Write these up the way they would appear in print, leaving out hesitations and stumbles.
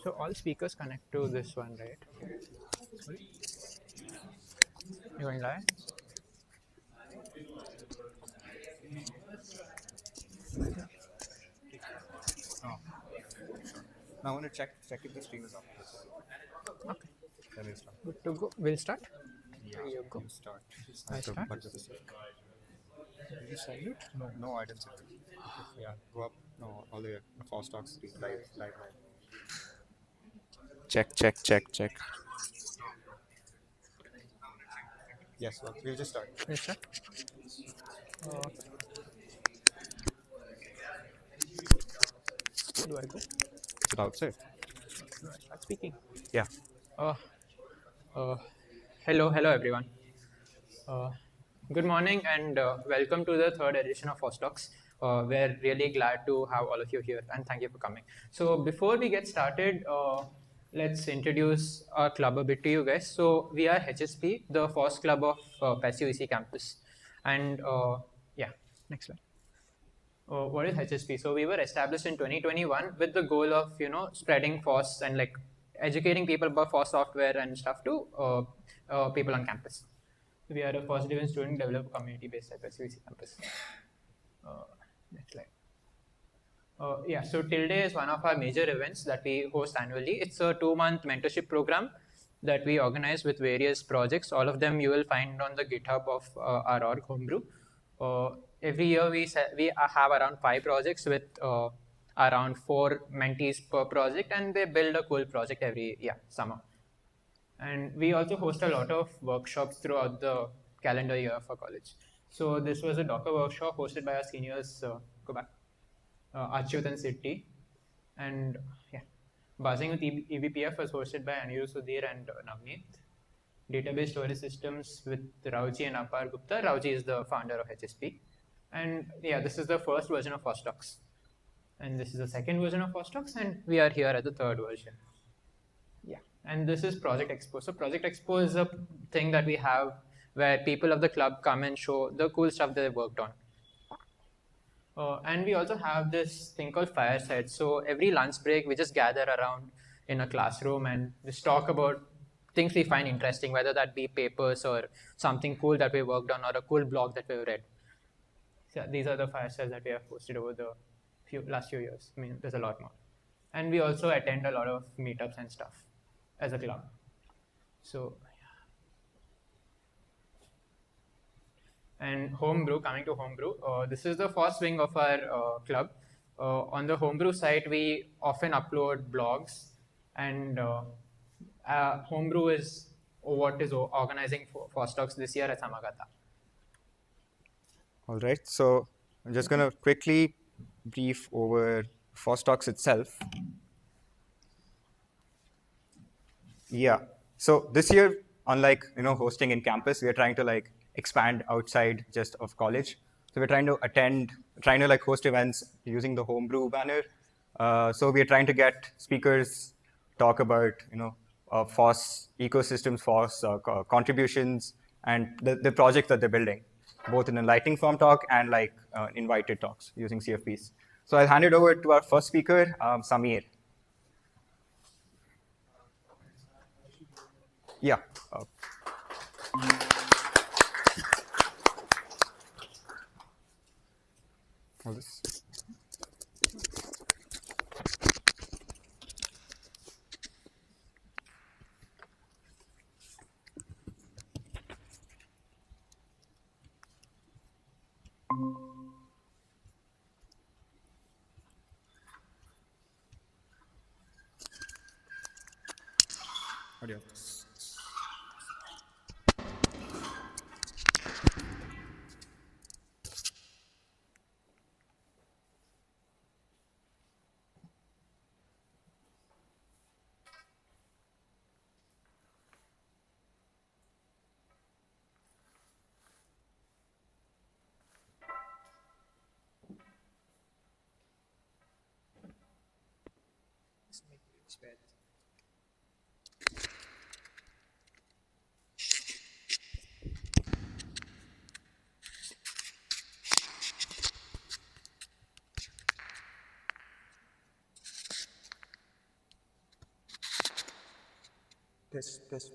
So all speakers connect to this one, right? Sorry? You going live? Oh. Now I want to check if the stream is up. Okay. Then we'll start. Good to go. We'll start. Yeah, You go. you start. I start. Did you send it? No, I didn't send it. Yeah, go up. No, all the way. FOSS Talks live. Check. Yes, well, we'll just start. We'll start. Do I go? Without say. No, I start speaking. Yeah. Hello everyone. Good morning and welcome to the third edition of FOSS Talks. We're really glad to have all of you here and thank you for coming. So before we get started, let's introduce our club a bit to you guys. So we are HSP, the FOSS Club of Passive EC Campus. And yeah, next slide. What is HSP? So we were established in 2021 with the goal of spreading FOSS and like educating people about FOSS software and stuff to people on campus. We are a positive and student developer community based at SUC campus. Next slide. Yeah, so Tilde is one of our major events that we host annually. It's a 2-month mentorship program that we organize with various projects. All of them you will find on the GitHub of our org, Homebrew. Every year we have around 5 projects with around 4 mentees per project, and they build a cool project every summer. And we also host a lot of workshops throughout the calendar year for college. So this was a Docker workshop hosted by our seniors, go back, Ashutosh and Siddhi. And yeah, Buzzing with EVPF was hosted by Anirudh Sudhir and Navneet. Database storage systems with Rauji and Apar Gupta. Rauji is the founder of HSP. And yeah, this is the first version of FOSS Talks. And this is the second version of FOSS Talks, and we are here at the third version. Yeah, and this is Project Expo. So Project Expo is a thing that we have where people of the club come and show the cool stuff that they worked on. And we also have this thing called Fireside. So every lunch break, we just gather around in a classroom and just talk about things we find interesting, whether that be papers or something cool that we worked on or a cool blog that we've read. So these are the firesides that we have posted over the last few years. I mean, there's a lot more. And we also attend a lot of meetups and stuff as a club. So, and Homebrew, coming to Homebrew, this is the FOSS wing of our club. On the Homebrew site, we often upload blogs, and Homebrew is what is organizing FOSS Talks this year at Samagata. All right, so I'm just going to quickly brief over FOSS Talks itself. Yeah, so this year, unlike hosting in campus, we are trying to expand outside just of college. So we're trying to host events using the Homebrew banner. So we are trying to get speakers talk about FOSS ecosystems, FOSS contributions, and the projects that they're building, both in a lightning form talk and invited talks using CFPs. So I'll hand it over to our first speaker, Samir. Yeah. All this. Audio. Test, test.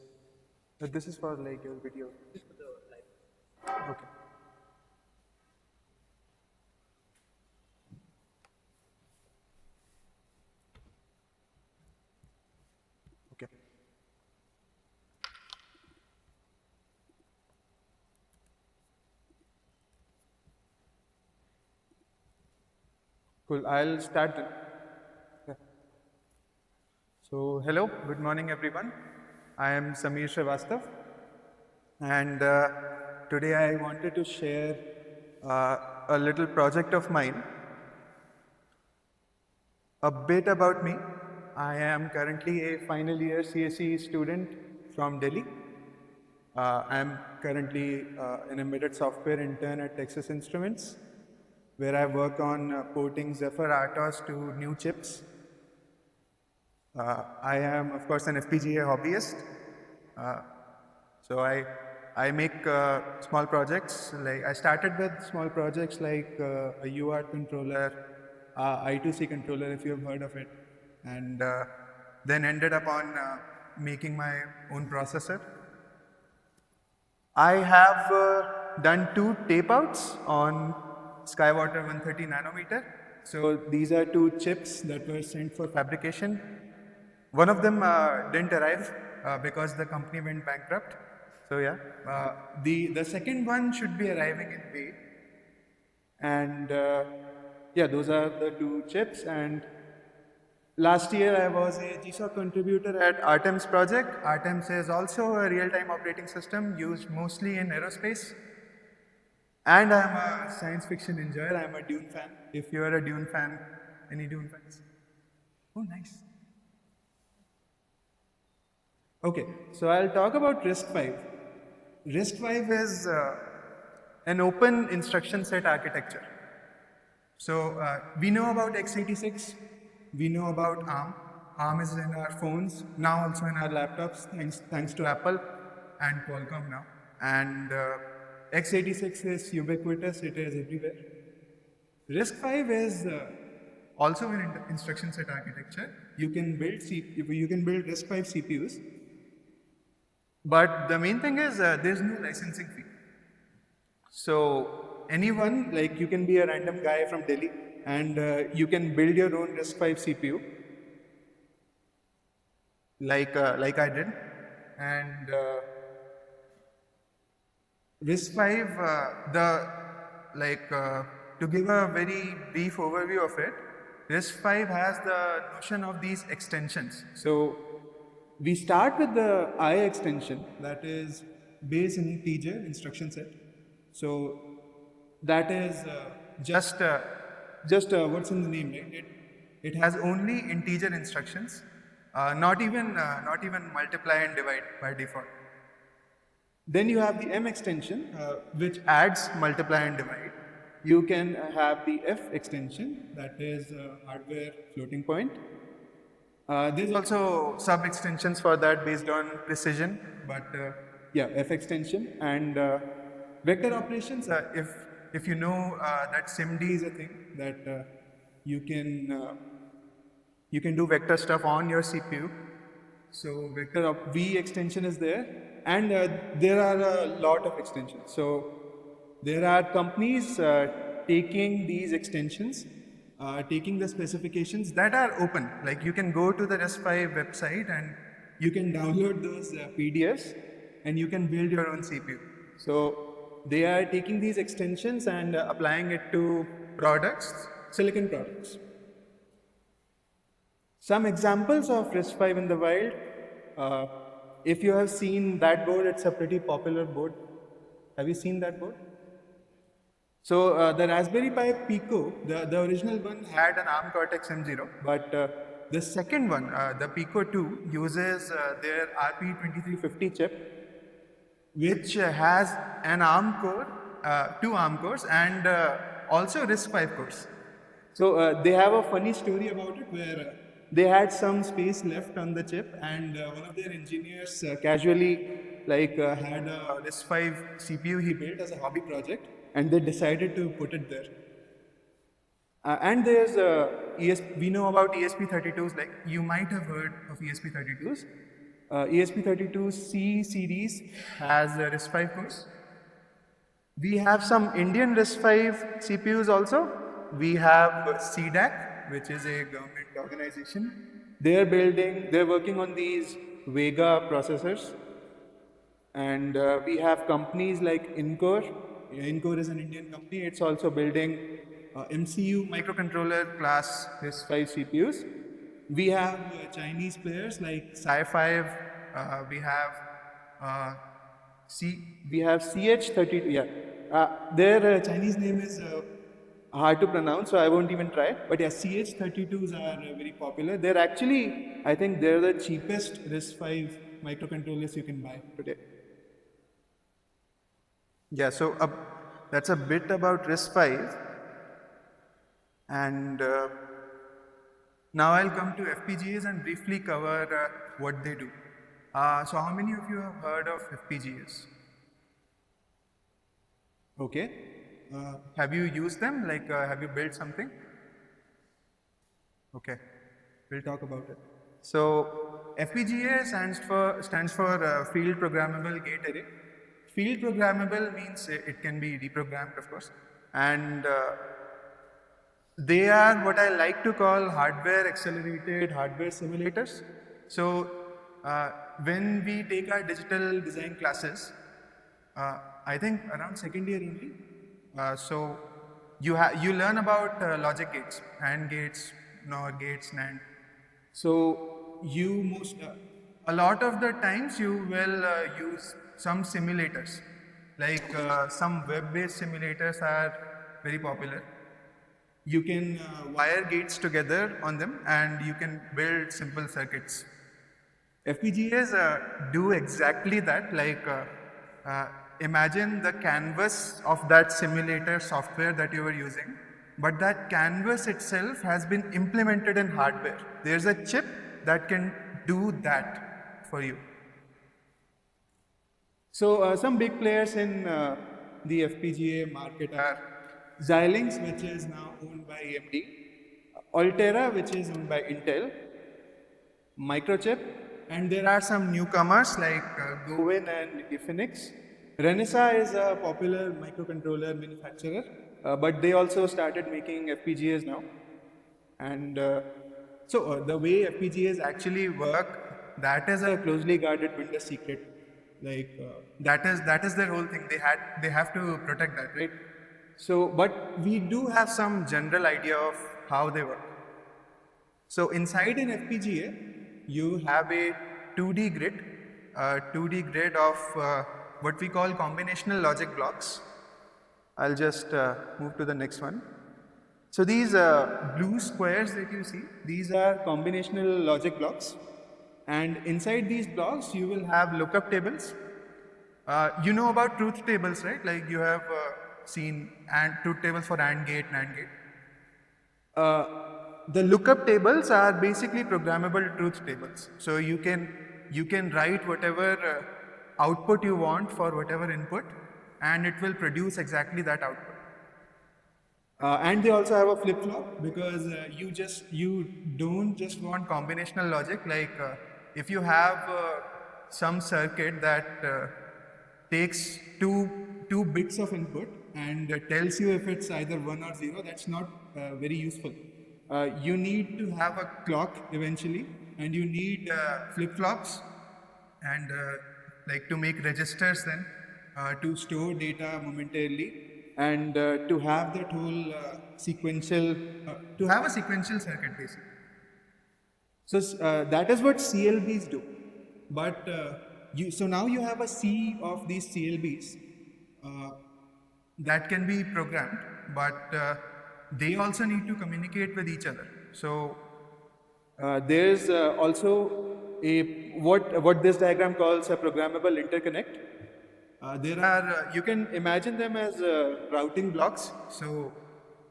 This is for like your video. This is for the live. Okay. Okay. Cool. I'll start. Yeah. So, hello, good morning, everyone. I am Srivastava, and today I wanted to share a little project of mine. A bit about me. I am currently a final year CSE student from Delhi. I am currently an embedded software intern at Texas Instruments, where I work on porting Zephyr RTOS to new chips. I am, of course, an FPGA hobbyist. So I make small projects. Like I started with small projects like a UART controller, I2C controller, if you have heard of it, and then ended up on making my own processor. I have done 2 tape outs on Skywater 130 nanometer. So these are 2 chips that were sent for fabrication. One of them didn't arrive because the company went bankrupt. So yeah, the second one should be arriving in May. And yeah, those are the 2 chips. And last year I was a GSOC contributor at Artem's project. Artems is also a real-time operating system used mostly in aerospace. And I'm a science fiction enjoyer. I'm a Dune fan. If you're a Dune fan, any Dune fans? Oh, nice. Okay, so I'll talk about RISC-V. RISC-V is an open instruction set architecture. So we know about x86, we know about ARM. ARM is in our phones, now also in our laptops, thanks to Apple and Qualcomm now. And x86 is ubiquitous, it is everywhere. RISC-V is also an instruction set architecture. You can build RISC-V CPUs. But the main thing is there's no licensing fee. So anyone, like you can be a random guy from Delhi and you can build your own RISC-V CPU, like I did. And RISC-V, to give a very brief overview of it, RISC-V has the notion of these extensions. So we start with the I extension that is base integer instruction set. So that is just what's in the name, right? It has only integer instructions, not even multiply and divide by default. Then you have the M extension, which adds multiply and divide. You can have the F extension, that is hardware floating point. There's also sub extensions for that based on precision, but yeah, F extension and vector operations. If you know that SIMD is a thing that you can do vector stuff on your CPU. So vector of V extension is there, and there are a lot of extensions. So there are companies taking these extensions, taking the specifications that are open. Like you can go to the RISC-V website and you can download those PDFs and you can build your own CPU. So they are taking these extensions and applying it to products, silicon products. Some examples of RISC-V in the wild. If you have seen that board, it's a pretty popular board. Have you seen that board? So the Raspberry Pi Pico, the original one had an ARM Cortex M0, but the second one, the Pico 2, uses their RP2350 chip, which has an ARM core, 2 ARM cores, and also RISC-V cores. So they have a funny story about it where they had some space left on the chip, and one of their engineers casually had a RISC-V CPU he built as a hobby project, and they decided to put it there. And there's we know about ESP32s, like you might have heard of ESP32s. ESP32C series has a RISC-V cores. We have some Indian RISC-V CPUs also. We have CDAC, which is a government organization. They're working on these Vega processors. And we have companies like Incore. Incore is an Indian company. It's also building MCU microcontroller class RISC-V CPUs. We have Chinese players like Sci-Fi. We have we have CH32. Yeah, their Chinese name is hard to pronounce, so I won't even try. But yeah, CH32s are very popular. They're actually, I think, they're the cheapest RISC-V microcontrollers you can buy today. Yeah, so that's a bit about RISC-V. And now I'll come to FPGAs and briefly cover what they do. So how many of you have heard of FPGAs? Okay. Have you used them? Like, have you built something? Okay, we'll talk about it. So FPGA stands for Field Programmable Gate Array. Field programmable means it can be reprogrammed, of course, and they are what I like to call hardware accelerated hardware simulators. So when we take our digital design classes, I think around second year only, so you learn about logic gates, AND gates, NOR gates, NAND. So a lot of the times you will use some simulators, like some web-based simulators are very popular. You can wire gates together on them and you can build simple circuits. FPGAs do exactly that. Like imagine the canvas of that simulator software that you were using, but that canvas itself has been implemented in hardware. There's a chip that can do that for you. So some big players in the FPGA market are Xilinx, which is now owned by AMD, Altera, which is owned by Intel, Microchip, and there are some newcomers like Govin and Efinix. Renesas is a popular microcontroller manufacturer, but they also started making FPGAs now. And so the way FPGAs actually work, that is a closely guarded Windows secret. Like that is their whole thing. They have to protect that, right? So, but we do have some general idea of how they work. So inside an FPGA, you have a 2D grid of what we call combinational logic blocks. I'll just move to the next one. So these blue squares that you see, these are combinational logic blocks. And inside these blocks, you will have lookup tables. You know about truth tables, right? Like you have seen truth tables for AND gate, NAND gate. The lookup tables are basically programmable truth tables. So you can write whatever output you want for whatever input, and it will produce exactly that output. And they also have a flip-flop because you don't just want combinational logic. Like if you have some circuit that takes two bits of input and tells you if it's either 1 or 0, that's not very useful. You need to have a clock eventually, and you need flip-flops and like to make registers then to store data momentarily, and to have that whole to have a sequential circuit basically. So that is what CLBs do. But so now you have a sea of these CLBs that can be programmed, but they also need to communicate with each other. So there's also what this diagram calls a programmable interconnect. You can imagine them as routing blocks. So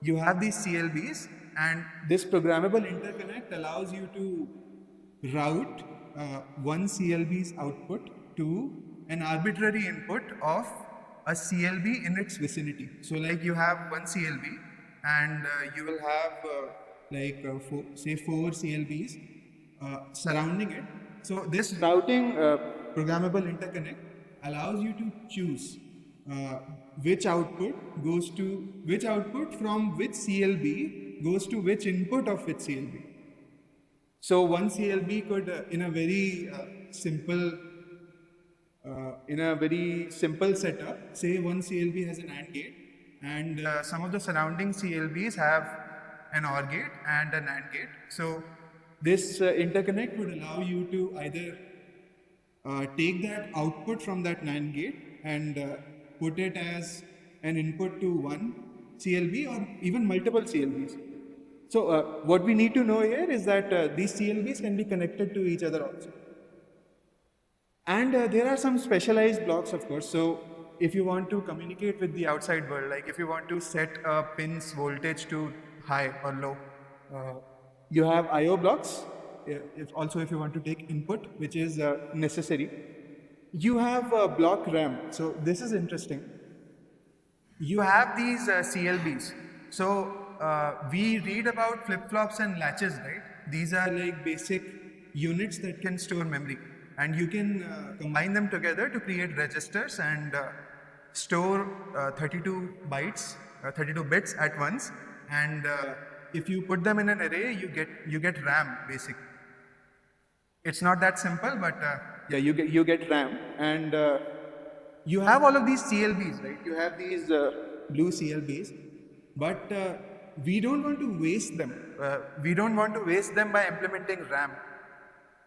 you have these CLBs, and this programmable interconnect allows you to route one CLB's output to an arbitrary input of a CLB in its vicinity. So like you have one CLB, and you will have say 4 CLBs surrounding it. So this routing programmable interconnect allows you to choose uh, which output from which CLB goes to which input of which CLB. So one CLB could, in a very simple setup, say one CLB has an AND gate, and some of the surrounding CLBs have an OR gate and an AND gate. So this interconnect would allow you to either take that output from that NAND gate and put it as an input to one CLB or even multiple CLBs. So what we need to know here is that these CLBs can be connected to each other also. And there are some specialized blocks, of course. So if you want to communicate with the outside world, like if you want to set a pin's voltage to high or low, you have IO blocks. If you want to take input, which is necessary. You have block RAM. So this is interesting. You have these CLBs. So we read about flip-flops and latches, right? These are like basic units that can store memory. And you can combine them together to create registers and store 32 bits at once. And if you put them in an array, you get RAM, basically. It's not that simple, but yeah, you get RAM, and you have all of these CLBs, right? You have these blue CLBs, but we don't want to waste them. We don't want to waste them by implementing RAM,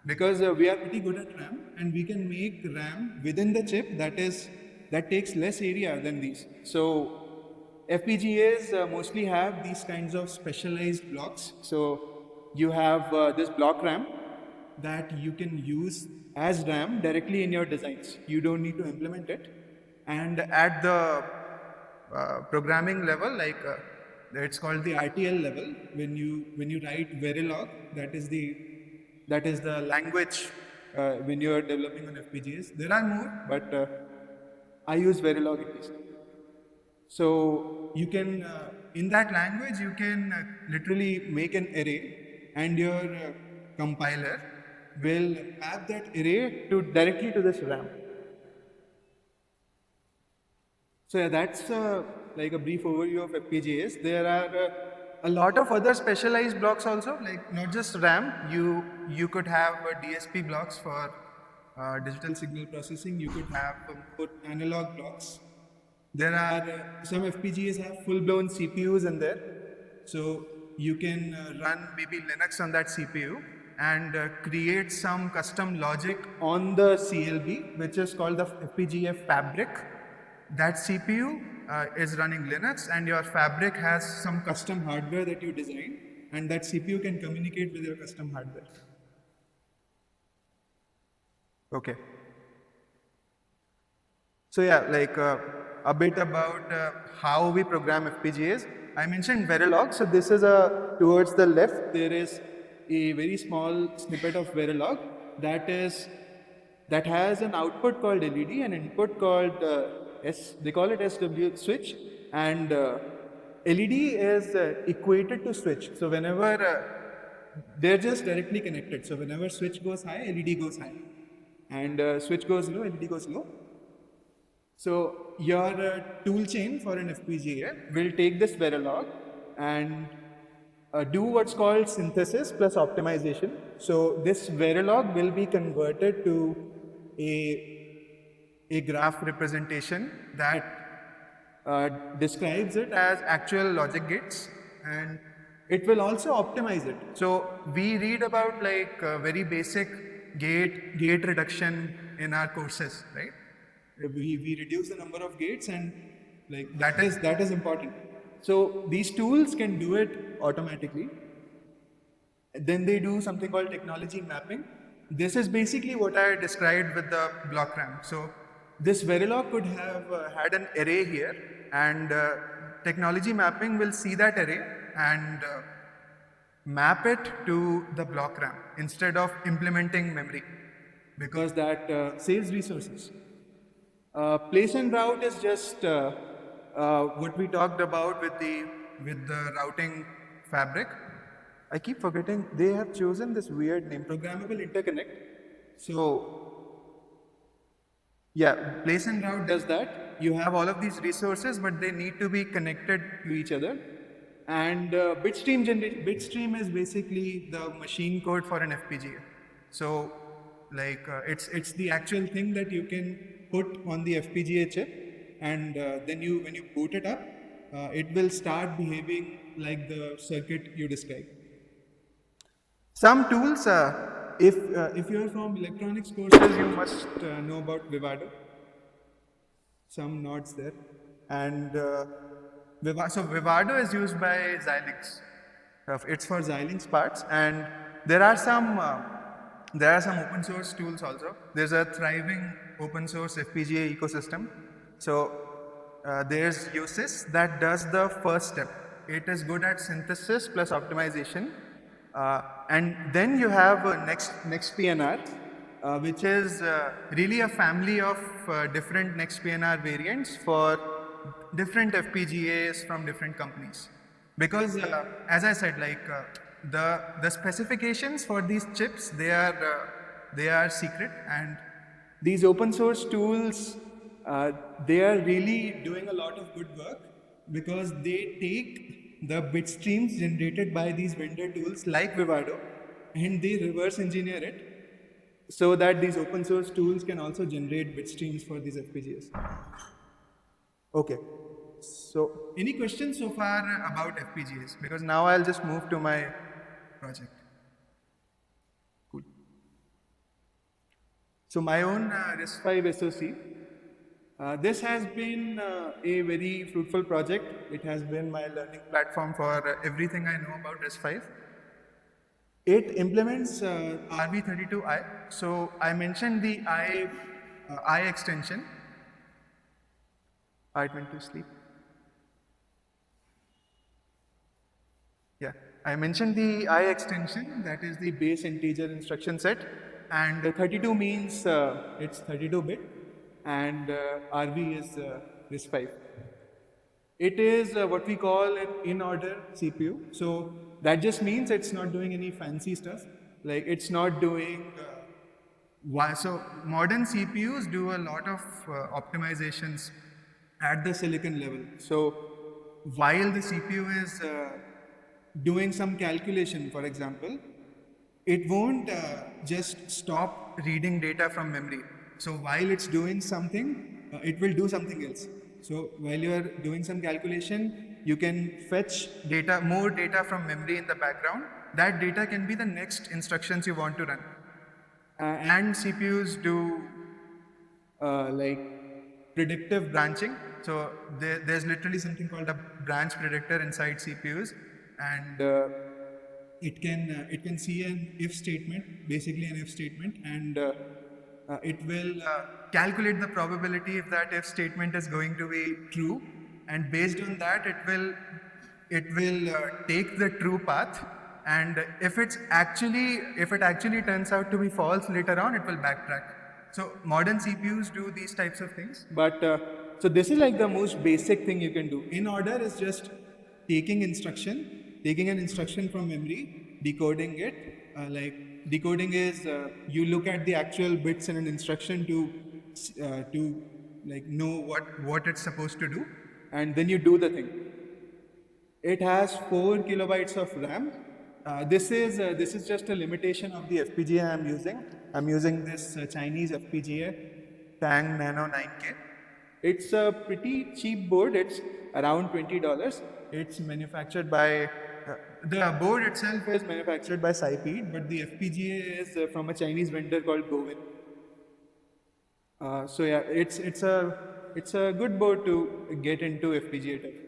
because we are pretty good at RAM, and we can make RAM within the chip that takes less area than these. So FPGAs mostly have these kinds of specialized blocks. So you have this block RAM that you can use as RAM directly in your designs. You don't need to implement it. And at the programming level, like it's called the RTL level, when you write Verilog, that is the language when you are developing on FPGAs. There are more, but I use Verilog at least. So you can, in that language, you can literally make an array, and your compiler will map that array directly to this RAM. So yeah, that's like a brief overview of FPGAs. There are a lot of other specialized blocks also, like not just RAM. You could have DSP blocks for digital signal processing. You could have more analog blocks. There are some FPGAs have full-blown CPUs in there, so you can run maybe Linux on that CPU and create some custom logic on the CLB, which is called the FPGA fabric. That CPU is running Linux, and your fabric has some custom hardware that you design, and that CPU can communicate with your custom hardware. Okay. So yeah, like a bit about how we program FPGAs. I mentioned Verilog. So this is towards the left, there is a very small snippet of Verilog that has an output called LED, an input called they call it SW switch, and LED is equated to switch. So whenever they're just directly connected. So whenever switch goes high, LED goes high, and switch goes low, LED goes low. So your tool chain for an FPGA will take this Verilog and do what's called synthesis plus optimization. So this Verilog will be converted to a graph representation that describes it as actual logic gates, and it will also optimize it. So we read about like very basic gate reduction in our courses, right? We reduce the number of gates, and like that is important. So these tools can do it automatically. Then they do something called technology mapping. This is basically what I described with the block RAM. So this Verilog could have had an array here, and technology mapping will see that array and map it to the block RAM instead of implementing memory, because that saves resources. Place and route is just what we talked about with the routing fabric. I keep forgetting, they have chosen this weird name, programmable interconnect. So yeah, place and route does that. You have all of these resources, but they need to be connected to each other. And bitstream is basically the machine code for an FPGA. So like it's the actual thing that you can put on the FPGA chip, and then when you boot it up, it will start behaving like the circuit you described. Some tools, if you're from electronics courses, you must know about Vivado. Some nods there. And so Vivado is used by Xilinx. It's for Xilinx parts, and there are some open source tools also. There's a thriving open source FPGA ecosystem. So there's USYS that does the first step. It is good at synthesis plus optimization. And then you have NextPNR, which is really a family of different NextPNR variants for different FPGAs from different companies. Because as I said, like the specifications for these chips, they are secret, and these open source tools, they are really doing a lot of good work because they take the bit streams generated by these vendor tools like Vivado, and they reverse engineer it so that these open source tools can also generate bit streams for these FPGAs. Okay, so any questions so far about FPGAs? Because now I'll just move to my project. Cool. So my own RISC-V SoC. This has been a very fruitful project. It has been my learning platform for everything I know about RISC-V. It implements RV32i. So I mentioned the I extension. I went to sleep. Yeah, I mentioned the I extension, that is the base integer instruction set, and 32 means it's 32-bit, and RV is RISC-V. It is what we call an in-order CPU. So that just means it's not doing any fancy stuff. Like it's not doing. So modern CPUs do a lot of optimizations at the silicon level. So while the CPU is doing some calculation, for example, it won't just stop reading data from memory. So while it's doing something, it will do something else. So while you are doing some calculation, you can fetch more data from memory in the background. That data can be the next instructions you want to run. And CPUs do like predictive branching. So there's literally something called a branch predictor inside CPUs, and it can see an if statement, basically an if statement, and it will calculate the probability if that if statement is going to be true, and based on that it will take the true path, and if it actually turns out to be false later on, it will backtrack. So modern CPUs do these types of things, but so this is like the most basic thing you can do. In order is just taking an instruction from memory, decoding it. Like decoding is you look at the actual bits in an instruction to like know what it's supposed to do, and then you do the thing. It has 4 kilobytes of RAM. This is just a limitation of the FPGA I'm using. I'm using this Chinese FPGA, Tang Nano 9K. It's a pretty cheap board. It's around $20. It's manufactured by the board itself is manufactured by Saiped, but the FPGA is from a Chinese vendor called Govin. So yeah, it's a good board to get into FPGA type.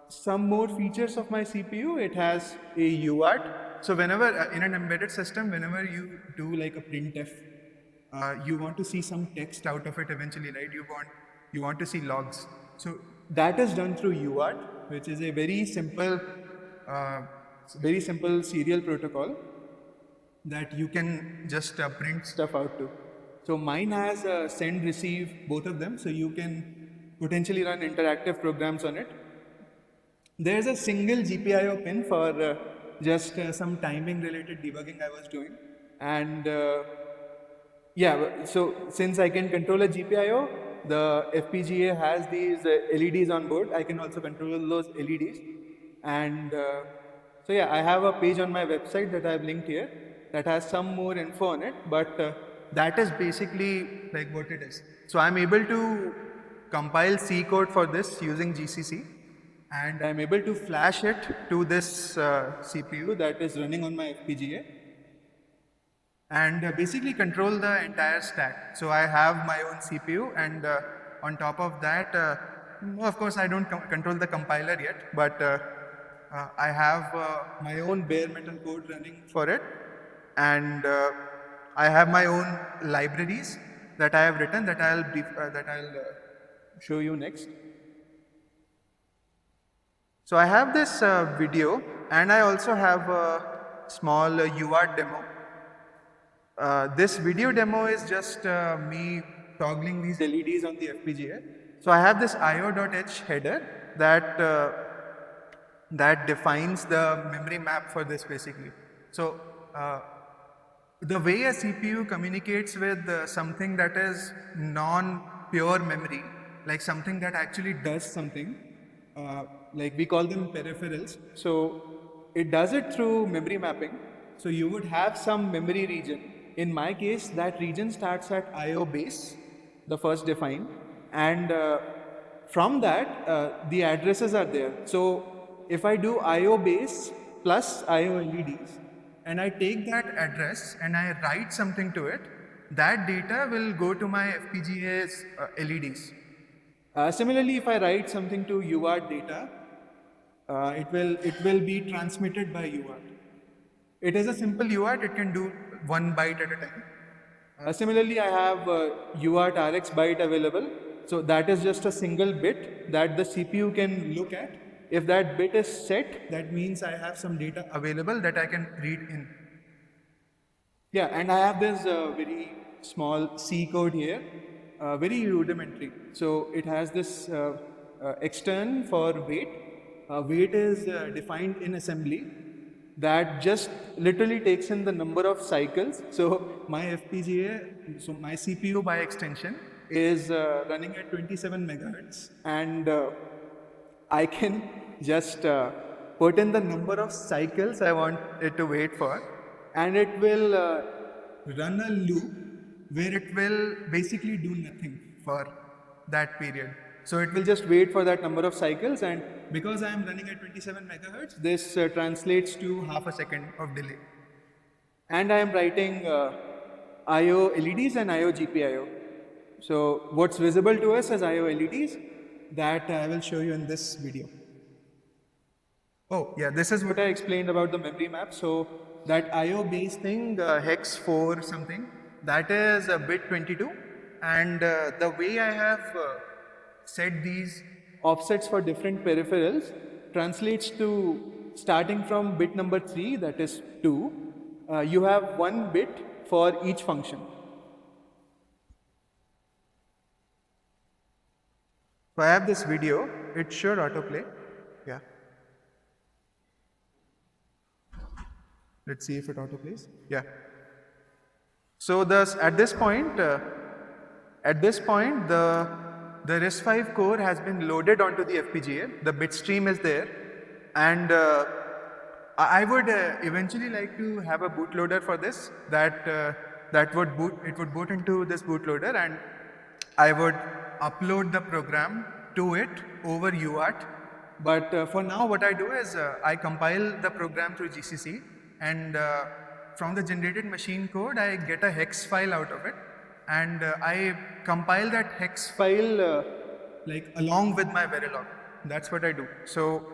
Some more features of my CPU. It has a UART. So whenever in an embedded system, whenever you do like a printf, you want to see some text out of it eventually, right? You want to see logs. So that is done through UART, which is a very simple serial protocol that you can just print stuff out to. So mine has send receive, both of them, so you can potentially run interactive programs on it. There's a single GPIO pin for just some timing related debugging I was doing, And yeah, so since I can control a GPIO, the FPGA has these LEDs on board. I can also control those LEDs. And so yeah, I have a page on my website that I've linked here that has some more info on it, but that is basically like what it is. So I'm able to compile C code for this using GCC, and I'm able to flash it to this CPU that is running on my FPGA, and basically control the entire stack. So I have my own CPU, and on top of that, of course I don't control the compiler yet, but I have my own bare metal code running for it, and I have my own libraries that I have written that I'll show you next. So I have this video, and I also have a small UART demo. This video demo is just me toggling these LEDs on the FPGA. So I have this io.h header that defines the memory map for this basically. So the way a CPU communicates with something that is non-pure memory, like something that actually does something, like we call them peripherals. So it does it through memory mapping. So you would have some memory region. In my case, that region starts at IO base, the first define, and from that, the addresses are there. So if I do IO base plus IO LEDs, and I take that address and I write something to it, that data will go to my FPGA's LEDs. Similarly, if I write something to UART data, it will be transmitted by UART. It is a simple UART, it can do 1 byte at a time. Similarly, I have UART RX byte available. So that is just a single bit that the CPU can look at. If that bit is set, that means I have some data available that I can read in. Yeah, and I have this very small C code here, very rudimentary. So it has this extern for wait. Wait is defined in assembly that just literally takes in the number of cycles. So my FPGA, so my CPU by extension is running at 27 megahertz, and I can just put in the number of cycles I want it to wait for, and it will run a loop where it will basically do nothing for that period. So it will just wait for that number of cycles, and because I am running at 27 megahertz, this translates to half a second of delay. And I am writing IO LEDs and IO GPIO. So what's visible to us as IO LEDs, that I will show you in this video. Oh yeah, this is what I explained about the memory map. So that IO base thing, hex 4 something, that is bit 22, and the way I have set these offsets for different peripherals translates to, starting from bit number 3, that is 2, you have 1 bit for each function. So I have this video, it should autoplay. Yeah. Let's see if it autoplays. Yeah. So at this point, the RISC-V core has been loaded onto the FPGA. The bit stream is there, and I would eventually like to have a bootloader for this. That would boot. It would boot into this bootloader, and I would upload the program to it over UART. But for now, what I do is I compile the program through GCC, and from the generated machine code, I get a hex file out of it, and I compile that hex file like along with my Verilog. That's what I do. So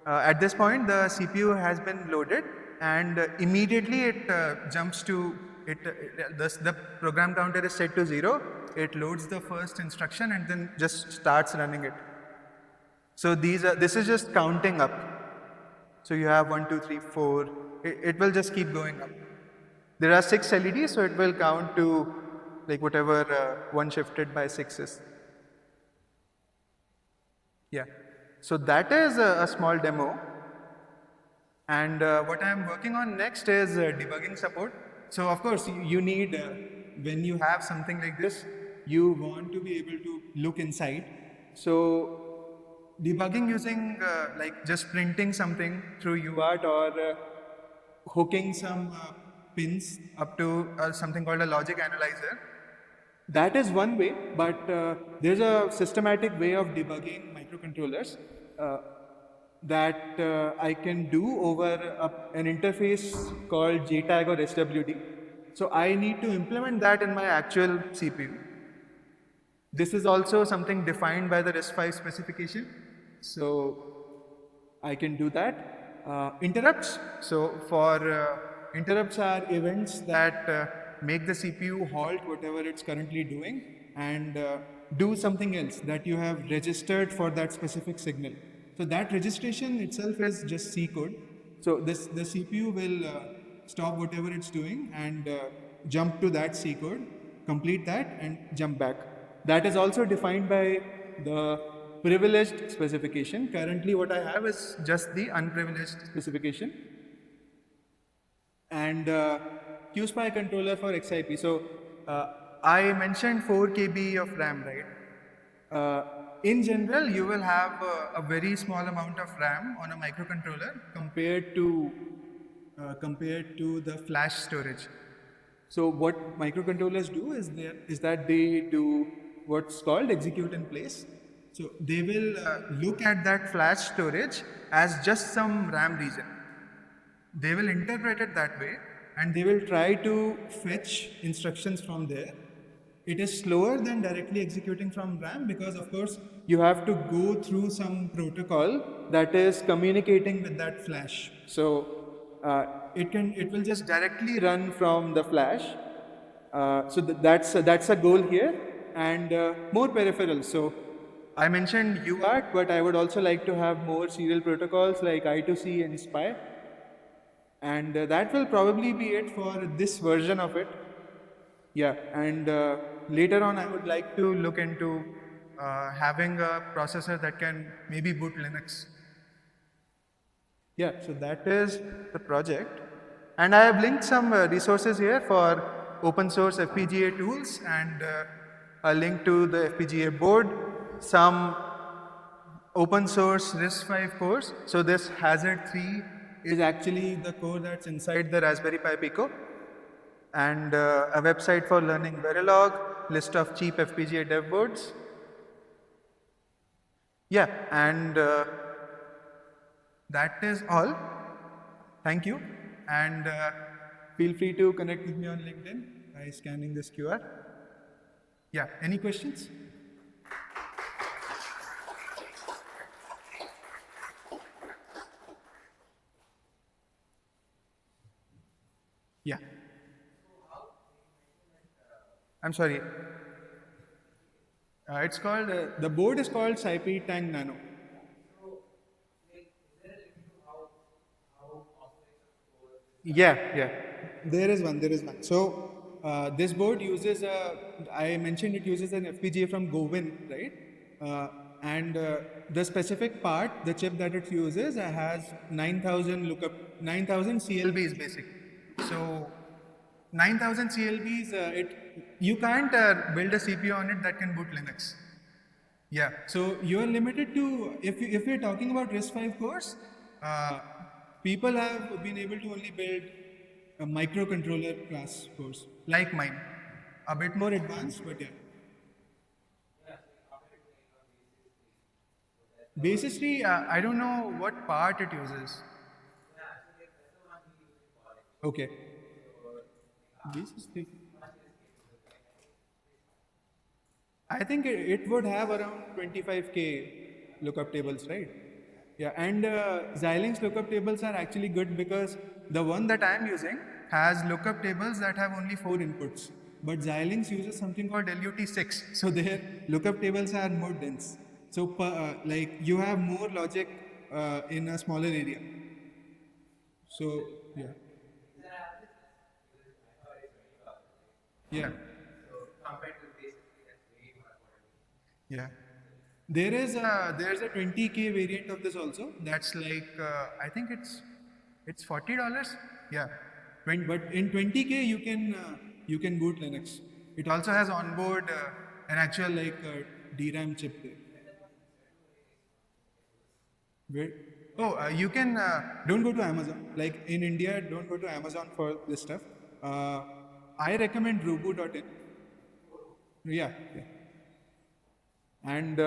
at this point, the CPU has been loaded, and immediately it jumps to it. The program counter is set to 0. It loads the first instruction and then just starts running it. So this is just counting up. So you have 1, 2, 3, 4. It will just keep going up. There are 6 LEDs, so it will count to like whatever 1 shifted by 6 is. Yeah. So that is a small demo. And what I am working on next is debugging support. So of course you need, when you have something like this, you want to be able to look inside. So debugging using like just printing something through UART or hooking some pins up to something called a logic analyzer. That is one way, but there's a systematic way of debugging microcontrollers that I can do over an interface called JTAG or SWD. So I need to implement that in my actual CPU. This is also something defined by the RISC-V specification. So I can do that. Interrupts. So for interrupts are events that make the CPU halt whatever it's currently doing and do something else that you have registered for that specific signal. So that registration itself is just C code. So the CPU will stop whatever it's doing and jump to that C code, complete that and jump back. That is also defined by the privileged specification. Currently what I have is just the unprivileged specification. And QSPI controller for XIP. So I mentioned 4 KB of RAM, right? In general, you will have a very small amount of RAM on a microcontroller compared to the flash storage. So what microcontrollers do is that they do what's called execute in place. So they will look at that flash storage as just some RAM region. They will interpret it that way and they will try to fetch instructions from there. It is slower than directly executing from RAM because of course you have to go through some protocol that is communicating with that flash. So it will just directly run from the flash. So that's a goal here, and more peripherals. So I mentioned UART, but I would also like to have more serial protocols like I2C and SPI, and that will probably be it for this version of it. Yeah, and later on I would like to look into having a processor that can maybe boot Linux. Yeah, so that is the project. And I have linked some resources here for open source FPGA tools and a link to the FPGA board, some open source RISC-V course. So this Hazard 3 is actually the core that's inside the Raspberry Pi Pico. And a website for learning Verilog, list of cheap FPGA dev boards. Yeah, and that is all. Thank you. And feel free to connect with me on LinkedIn by scanning this QR. Yeah, any questions? Yeah. I'm sorry. It's called, the board is called SciPy Tang Nano. Yeah. There is one. So this board uses I mentioned it uses an FPGA from Govin, right? And the specific part, the chip that it uses, has 9,000 CLBs basic. So 9,000 CLBs, you can't build a CPU on it that can boot Linux. Yeah, so you are limited to, if you're talking about RISC-V cores, people have been able to only build a microcontroller class cores, like mine. A bit more advanced, but yeah. Basis tree, I don't know what part it uses. Okay. Basis tree. I think it would have around 25K lookup tables, right? Yeah, and Xilinx lookup tables are actually good because the one that I'm using has lookup tables that have only 4 inputs. But Xilinx uses something called LUT6, so their lookup tables are more dense. So like you have more logic in a smaller area. So yeah. Yeah. Yeah. There's a 20K variant of this also. That's like I think it's $40. Yeah. But in 20K you can boot Linux. It also has onboard an actual DRAM chip there. Where, you can don't go to Amazon. Like in India, don't go to Amazon for this stuff. I recommend Robo.in. Yeah, yeah. And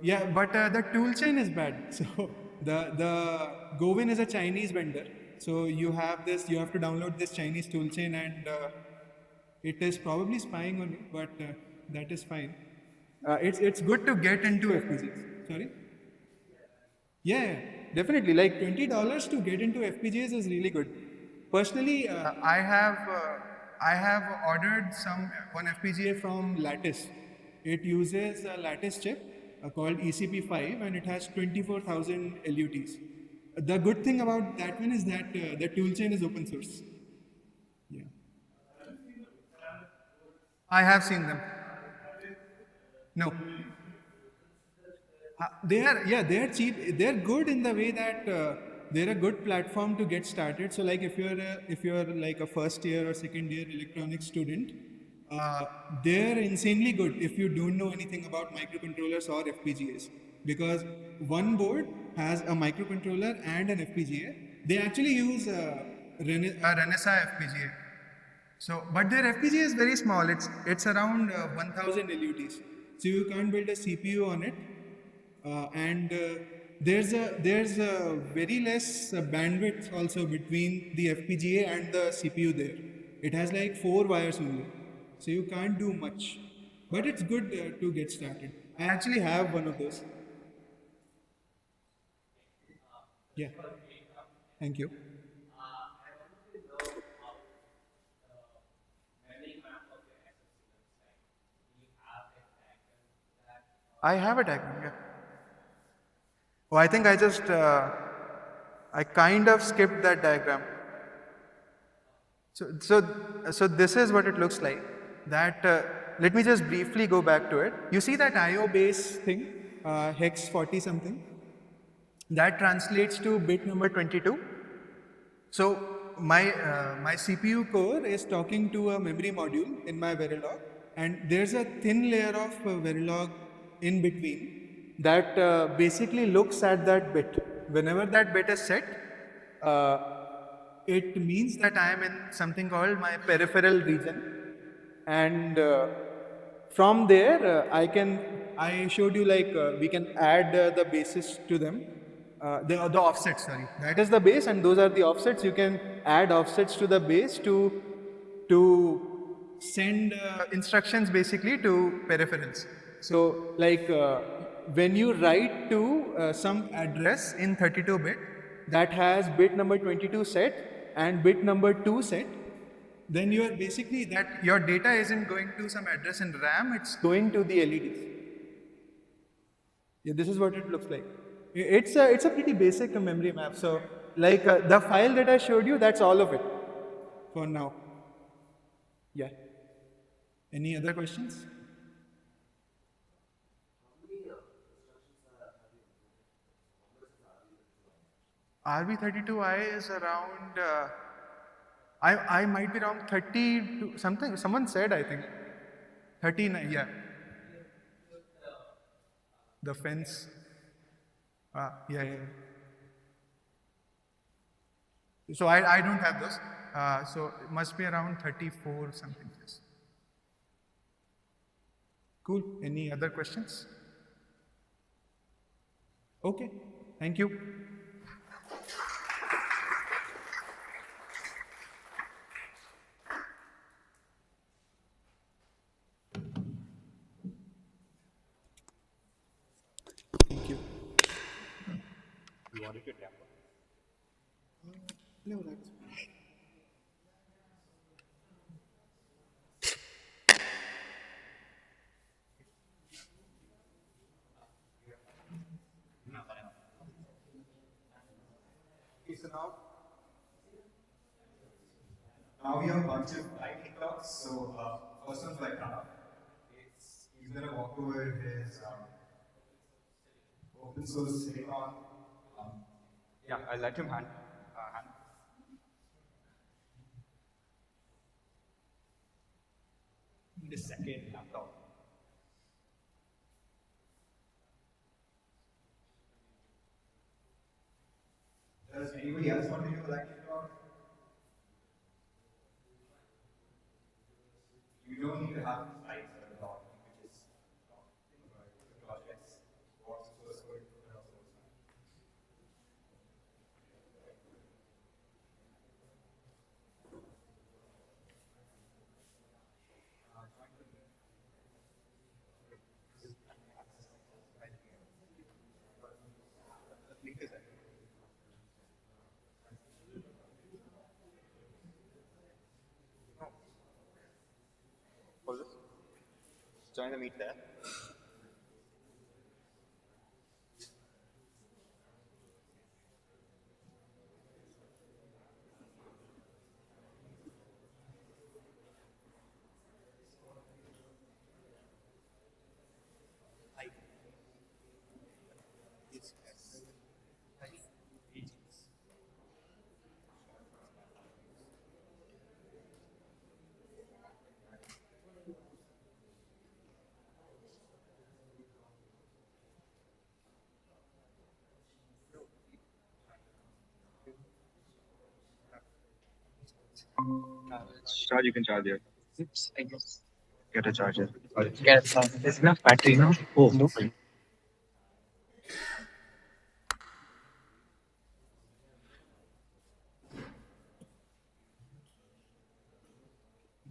yeah, but the toolchain is bad. So the Govin is a Chinese vendor. So you have to download this Chinese toolchain, and it is probably spying on you, but that is fine. It's good to get into FPGAs. Sorry. Yeah, definitely. Like $20 to get into FPGAs is really good. Personally, I have ordered one FPGA from Lattice. It uses a Lattice chip called ECP5, and it has 24,000 LUTs. The good thing about that one is that the toolchain is open source. Yeah. I have seen them. No. They are cheap. They're good in the way that they're a good platform to get started. So like if you're like a first year or second year electronics student, they're insanely good if you don't know anything about microcontrollers or FPGAs, because one board has a microcontroller and an FPGA. They actually use a Renesas FPGA. So, but their FPGA is very small. It's around 1,000 LUTs. So you can't build a CPU on it, and there's a very less bandwidth also between the FPGA and the CPU there. It has like 4 wires only, so you can't do much. But it's good to get started. I actually have one of those. Yeah. Thank you. I have a diagram. Yeah. Oh, I think I kind of skipped that diagram. So this is what it looks like. That let me just briefly go back to it. You see that IO base thing, hex 40 something. That translates to bit number 22. So my CPU core is talking to a memory module in my Verilog, and there's a thin layer of Verilog in between that basically looks at that bit. Whenever that bit is set, uh, it means that I am in something called my peripheral region, and from there I showed you we can add the bases to them, the offsets, sorry, that is the base, and those are the offsets. You can add offsets to the base to send instructions basically to peripherals. So when you write to some address in 32-bit that has bit number 22 set and bit number 2 set, then you are basically that your data isn't going to some address in RAM, it's going to the LEDs. Yeah, this is what it looks like. It's a pretty basic memory map. So the file that I showed you, that's all of it for now. Yeah. Any other questions? RB32I is around, I might be around 30 to something, someone said, I think. 39, yeah. The fence. Yeah, yeah. So I don't have those. So it must be around 34 something. Yes. Cool. Any other questions? Okay. Thank you. Thank you. You wanted to demo? No, that's Okay, so now we have a bunch of lightning talks. So first one's by Pranav. He's going to walk over his open source silicon. Yeah, I'll let him hand. the second laptop. Does anybody else want to do that? You don't need to have slides at the top. You can just projects, what's source code, what else is that? Hold this. Join the meet there. Charge, you can charge it. I guess. Get a charger. Yes, there's enough battery now. Oh, no.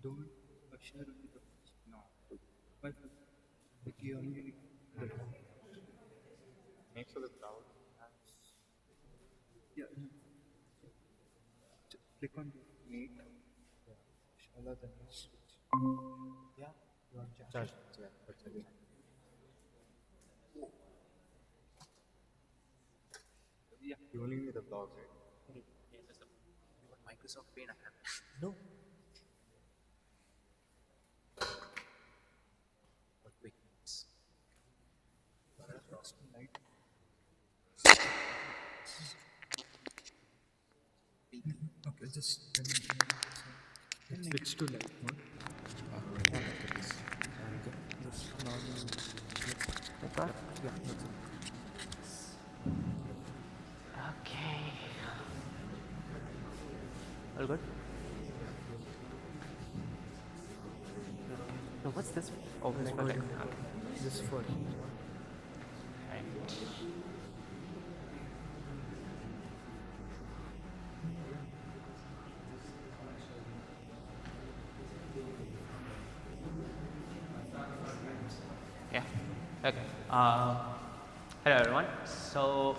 Don't share only the no. But you only Make sure the cloud. yeah. Click on the meet. Shala then switch. Yeah. You want to charge? Yeah. Yeah. You only need the blogs, right? Microsoft Paint I have. No. What quick minutes. Light. Okay, just switch to light mode. Just normal. Like that? Yeah, that's it. Okay. All good? No, what's this? Oh, it's for like. This for Right. Yeah. Okay. Hello everyone. So,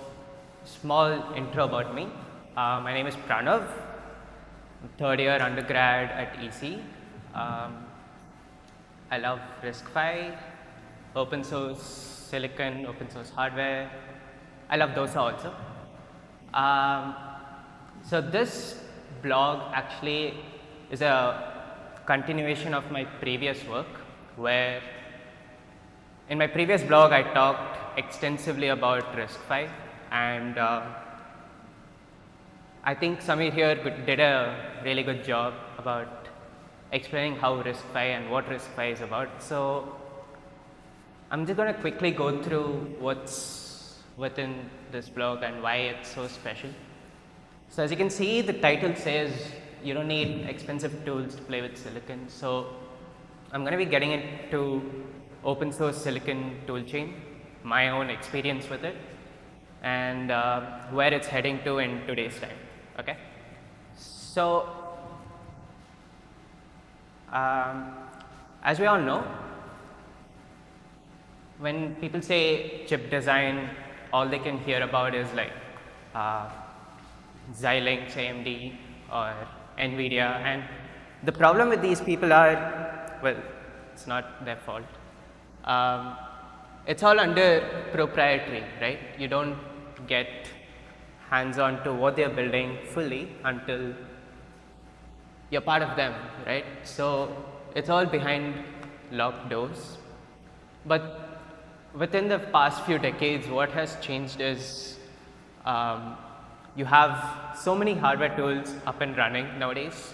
small intro about me. My name is Pranav. I'm third year undergrad at EC. I love RISC-V, open source silicon, open source hardware. I love DOSA also. So this blog actually is a continuation of my previous work, where in my previous blog I talked extensively about RISC-V, and I think Samir here did a really good job about explaining how RISC-V and what RISC-V is about. So I'm just going to quickly go through what's within this blog and why it's so special. So as you can see, the title says you don't need expensive tools to play with silicon. So I'm going to be getting into open source silicon toolchain, my own experience with it, and where it's heading to in today's time. Okay. So as we all know, when people say chip design, all they can hear about is like Xilinx, AMD, or NVIDIA, and the problem with these people are, well, it's not their fault. It's all under proprietary, right? You don't get hands-on to what they're building fully until you're part of them, right? So it's all behind locked doors. But within the past few decades, what has changed is you have so many hardware tools up and running nowadays.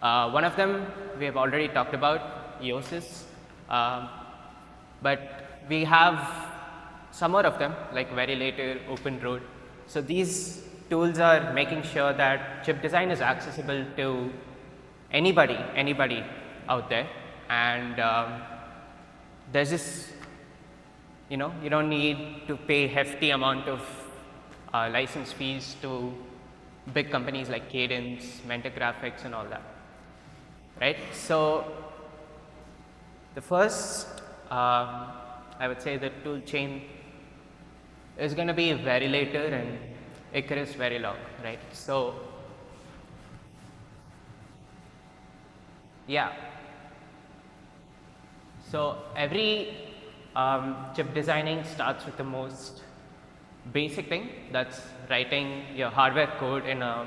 One of them we have already talked about, Yosis, but we have some more of them, like very later open road. So these tools are making sure that chip design is accessible to anybody out there, and there's this, you don't need to pay hefty amount of license fees to big companies like Cadence, Mentor Graphics, and all that, right? So the first, I would say, the tool chain is going to be Verilator and Icarus Verilog, right? So yeah, so every chip designing starts with the most basic thing, that's writing your hardware code in a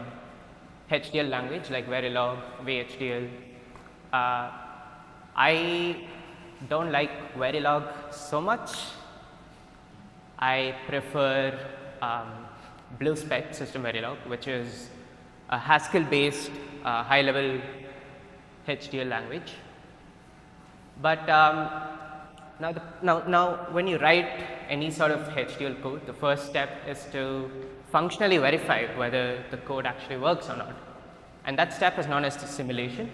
HDL language like Verilog, VHDL. I don't like Verilog so much. I prefer BlueSpec System Verilog, which is a Haskell-based high-level HDL language. But now, when you write any sort of HDL code, the first step is to functionally verify whether the code actually works or not. And that step is known as the simulation.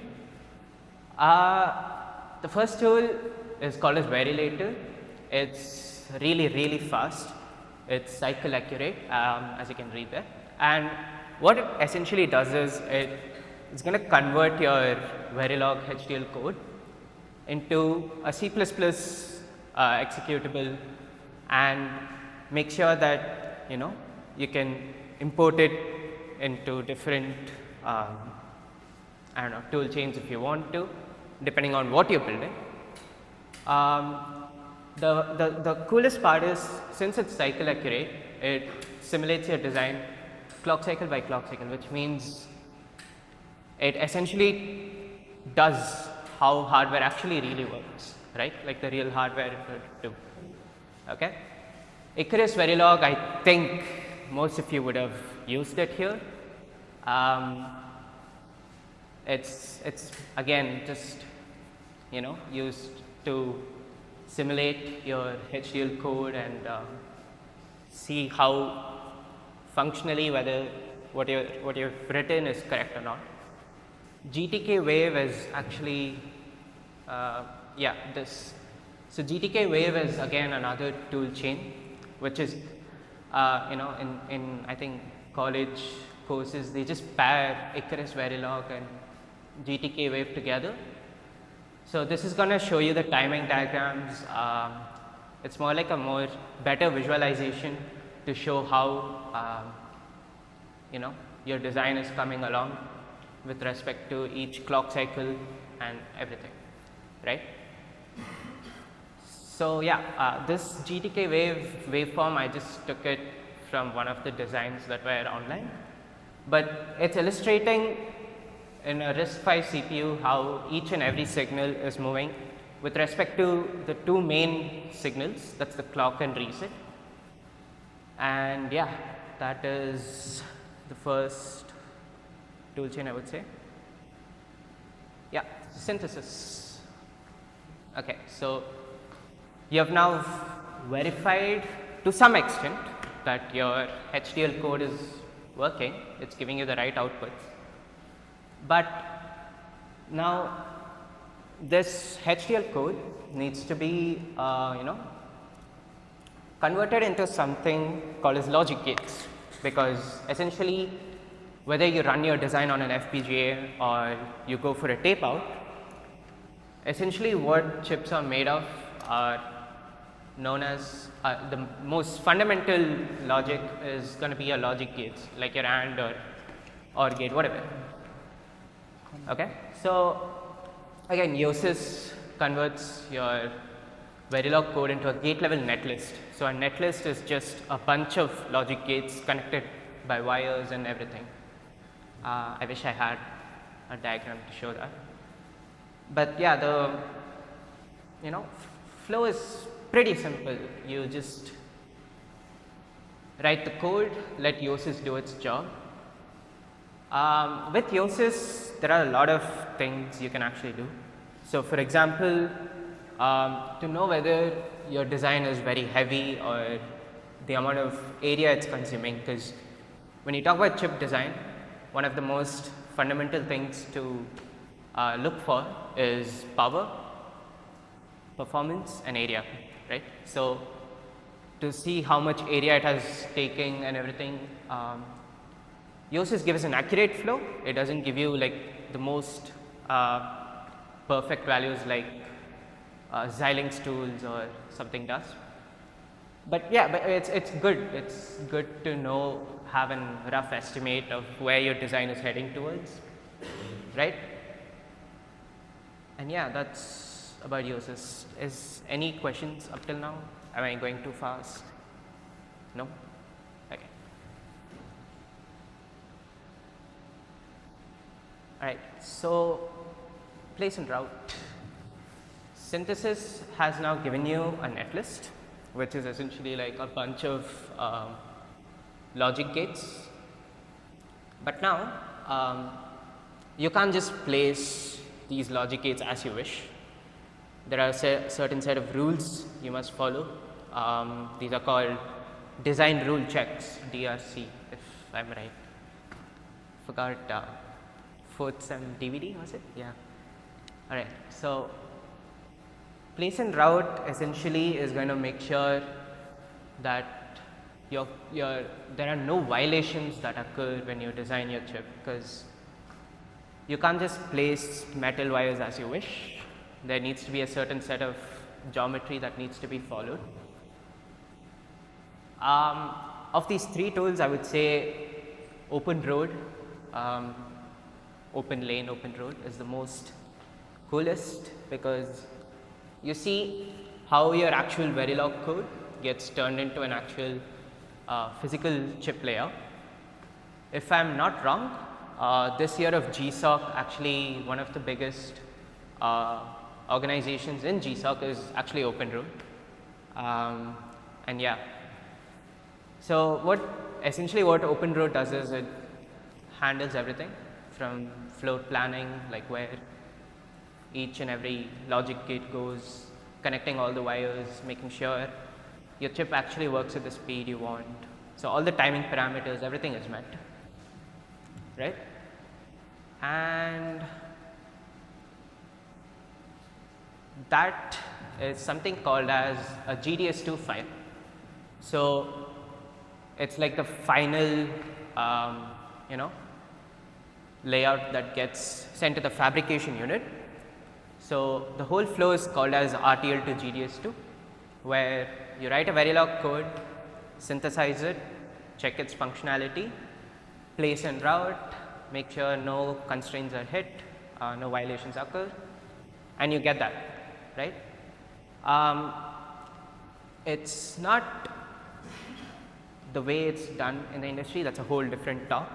The first tool is called as Verilator. It's really fast. It's cycle accurate, as you can read there. And what it essentially does is it's going to convert your Verilog HDL code into a C++ executable, and make sure that you can import it into different tool chains if you want to, depending on what you're building. The coolest part is, since it's cycle accurate, it simulates your design clock cycle by clock cycle, which means it essentially does how hardware actually really works, right? Like the real hardware would do. Okay? Icarus Verilog, I think most of you would have used it here. It's again just used to simulate your HDL code and see how functionally whether what you've written is correct or not. GTK Wave is actually this. So GTK Wave is again another tool chain, which is in I think college courses they just pair Icarus Verilog and GTK Wave together. So this is going to show you the timing diagrams. It's more like a better visualization to show how your design is coming along with respect to each clock cycle and everything, right? So yeah, this GTK waveform, I just took it from one of the designs that were online, but it's illustrating in a RISC-V CPU how each and every signal is moving with respect to the two main signals, that's the clock and reset. And yeah, that is the first toolchain, I would say. Yeah, synthesis. Okay, so you have now verified to some extent that your HDL code is working, it's giving you the right outputs. But now this HDL code needs to be converted into something called as logic gates, because essentially whether you run your design on an FPGA or you go for a tape out, essentially what chips are made of are known as the most fundamental logic is going to be your logic gates, like your AND or OR gate, whatever. Okay, so again, Yosis converts your Verilog code into a gate level netlist. So a netlist is just a bunch of logic gates connected by wires and everything. I wish I had a diagram to show that. But yeah, the flow is pretty simple. You just write the code, let Yosis do its job. With Yosis, there are a lot of things you can actually do. So for example, to know whether your design is very heavy or the amount of area it's consuming, because when you talk about chip design, one of the most fundamental things to look for is power, performance and area, right? So to see how much area it has taken and everything, Yoast gives an accurate flow. It doesn't give you like the most perfect values like Xilinx tools or something does. But yeah, but it's good. It's good to know, have a rough estimate of where your design is heading towards, right? And yeah, that's about Yoast. Is any questions up till now? Am I going too fast? No? Okay. Alright, so place and route. Synthesis has now given you a netlist, which is essentially like a bunch of logic gates. But now, you can't just place these logic gates as you wish. There are a certain set of rules you must follow. These are called design rule checks, DRC, if I'm right. Forgot fourth sem DVD, was it? Yeah. All right. So place and route essentially is going to make sure that there are no violations that occur when you design your chip, because you can't just place metal wires as you wish. There needs to be a certain set of geometry that needs to be followed. Of these three tools, I would say open road, open lane, open road is the most coolest, because you see how your actual Verilog code gets turned into an actual physical chip layout. If I'm not wrong, this year of GSOC, actually one of the biggest organizations in GSOC is actually OpenRoad. And yeah, so essentially what OpenRoad does is it handles everything from float planning, like where each and every logic gate goes, connecting all the wires, making sure your chip actually works at the speed you want. So all the timing parameters, everything is met, right? And that is something called as a GDS2 file. So it's like the final, layout that gets sent to the fabrication unit. So the whole flow is called as RTL to GDS2, where you write a Verilog code, synthesize it, check its functionality, place and route, make sure no constraints are hit, no violations occur, and you get that, right? It's not the way it's done in the industry, that's a whole different talk,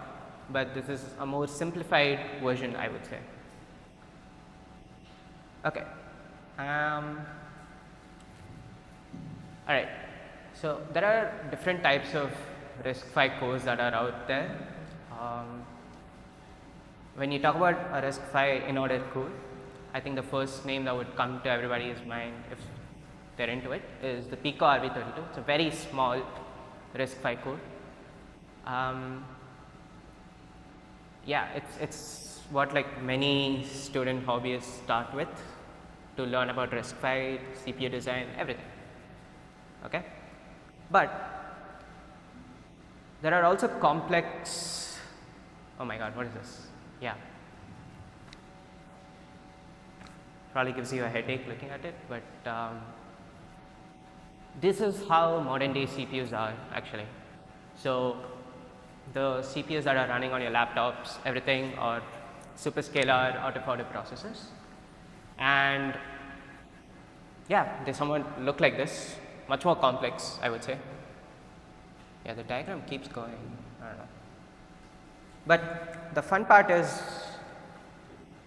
but this is a more simplified version, I would say. Okay. All right. So there are different types of RISC-V codes that are out there. When you talk about a RISC-V in-order code, I think the first name that would come to everybody's mind, if they're into it, is the Pico RV32. It's a very small RISC-V code. Yeah, it's what like many student hobbyists start with to learn about RISC-V, CPU design, everything. Okay, but there are also complex. Oh my God, what is this? Yeah, probably gives you a headache looking at it, but this is how modern day CPUs are actually. So the CPUs that are running on your laptops, everything, are superscalar out-of-order processors, and yeah, they somewhat look like this, much more complex, I would say. Yeah, the diagram keeps going, I don't know. But the fun part is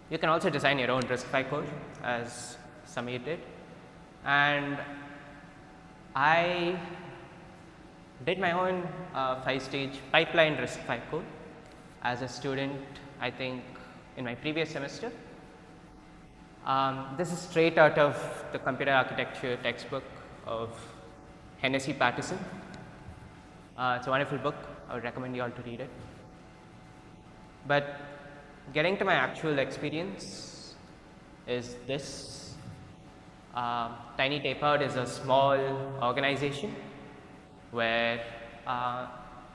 you can also design your own RISC-V code, as Samir did, and I did my own 5-stage pipeline RISC-V code as a student, I think in my previous semester. This is straight out of the computer architecture textbook of Hennessy Patterson. It's a wonderful book. I would recommend you all to read it. But getting to my actual experience is this. Tiny Tapeout is a small organization where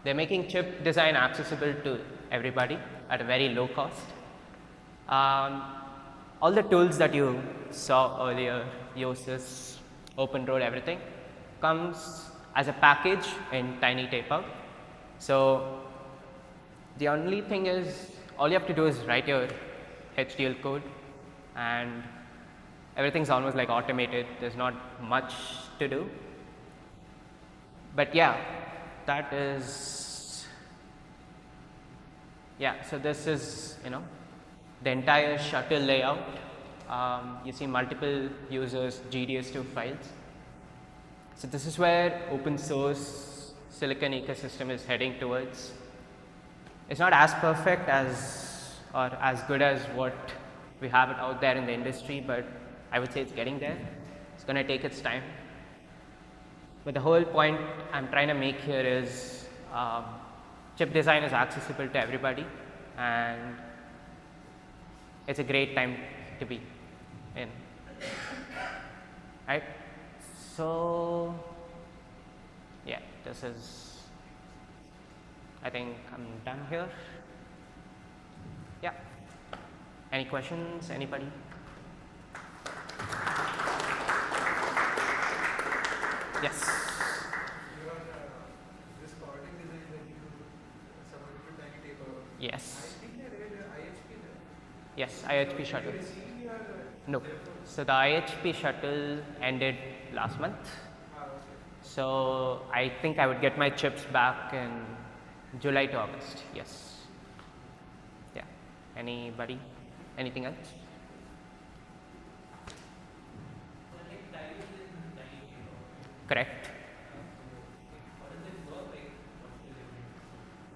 they're making chip design accessible to everybody at a very low cost. All the tools that you saw earlier, Yosis, OpenRoad, everything, comes as a package in Tiny Tapeout. So the only thing is, all you have to do is write your HDL code, and everything's almost like automated. There's not much to do. But yeah, that is, yeah, so this is, the entire shuttle layout. You see multiple users, GDS2 files. So this is where open source silicon ecosystem is heading towards. It's not as perfect as or as good as what we have it out there in the industry, but I would say it's getting there. It's going to take its time. But the whole point I'm trying to make here is chip design is accessible to everybody, and it's a great time to be in. Right? So, yeah, this is, I think I'm done here. Yeah. Any questions? Anybody? Yes. This coding design that you submitted to Tiny Tapeout. Yes. I think I read IHP there. Yes, IHP shuttle. Did you receive your No. So the IHP shuttle ended last month. okay. So I think I would get my chips back in July to August. Yes. Yeah. Anybody? Anything else? Correct.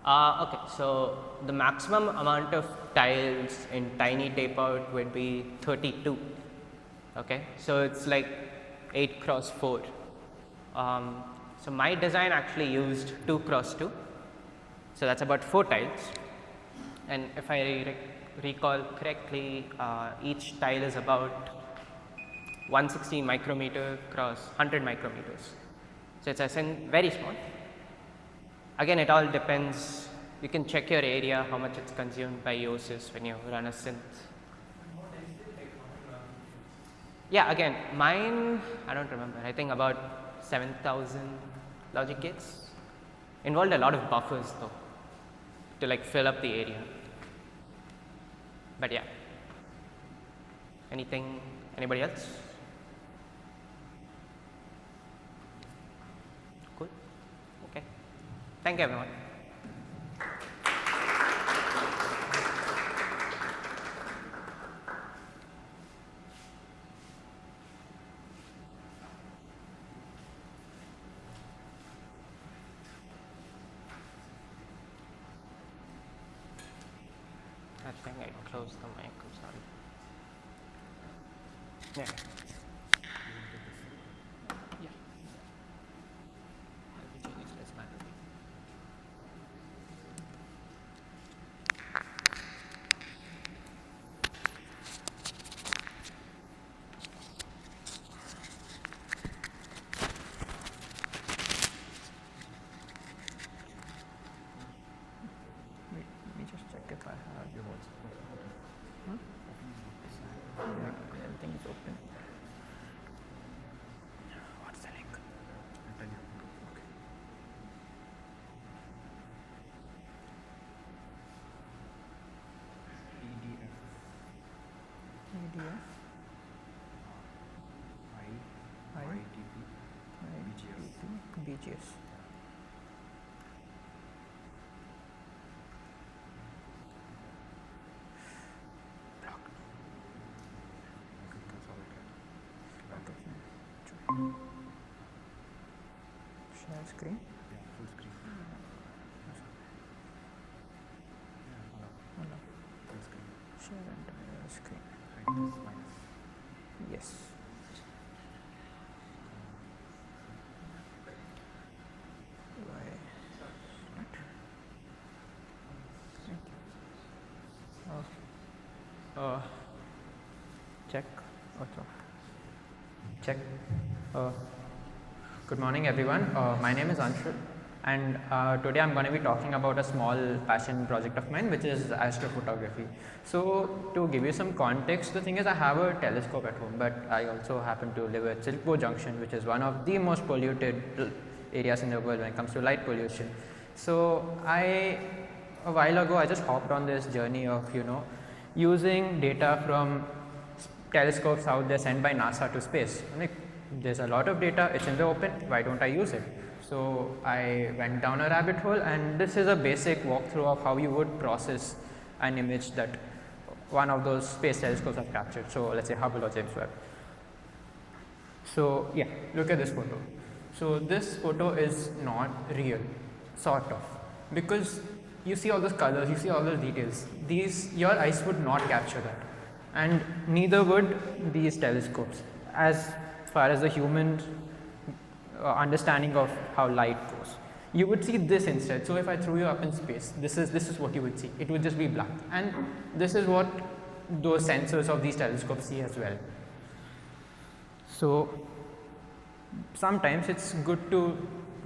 Okay, so the maximum amount of tiles in Tiny Tapeout would be 32. Okay, so it's like 8 cross 4. So my design actually used 2 cross 2. So that's about 4 tiles. And if I recall correctly, each tile is about 160 micrometer cross 100 micrometers. So it's very small. Again, it all depends. You can check your area, how much it's consumed by Yosis when you run a synth. Yeah, again, mine, I don't remember. I think about 7,000 logic gates. Involved a lot of buffers though, to like fill up the area. But yeah. Anything, anybody else? Cool. Okay. Thank you, everyone. I think I closed the mic, I'm sorry. Yeah. Yeah. Let me just check if I have your WhatsApp. Yeah, everything is open. What's the link? I'll tell you. Okay. PDF. PDF. ITP. BGS. Share screen. Yeah, full screen. Hello. Full screen. Share entire screen. Right, this minus. Yes. Check. Check. Uh, Good morning, everyone. My name is Anshul, and today I'm going to be talking about a small passion project of mine, which is astrophotography. So, to give you some context, the thing is, I have a telescope at home, but I also happen to live at Silkbo Junction, which is one of the most polluted areas in the world when it comes to light pollution. So, a while ago, I just hopped on this journey of, using data from telescopes out there sent by NASA to space. Like, there's a lot of data, it's in the open, why don't I use it? So I went down a rabbit hole, and this is a basic walkthrough of how you would process an image that one of those space telescopes have captured. So let's say Hubble or James Webb. So yeah, look at this photo. So this photo is not real, sort of, because you see all those colors, you see all those details. Your eyes would not capture that, and neither would these telescopes, as far as the human understanding of how light goes. You would see this instead. So if I threw you up in space, this is what you would see. It would just be black, and this is what those sensors of these telescopes see as well. So sometimes it's good to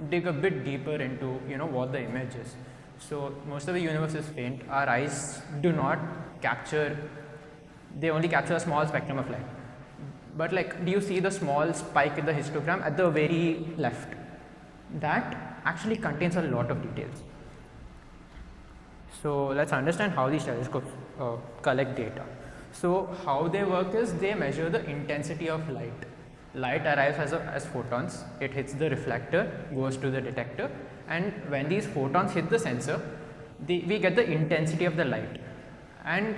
dig a bit deeper into what the image is. So most of the universe is faint. Our eyes do not capture, they only capture a small spectrum of light. But like, do you see the small spike in the histogram at the very left? That actually contains a lot of details. So let's understand how these telescopes collect data. So how they work is they measure the intensity of light. Light arrives as photons, it hits the reflector, goes to the detector, and when these photons hit the sensor, we get the intensity of the light. And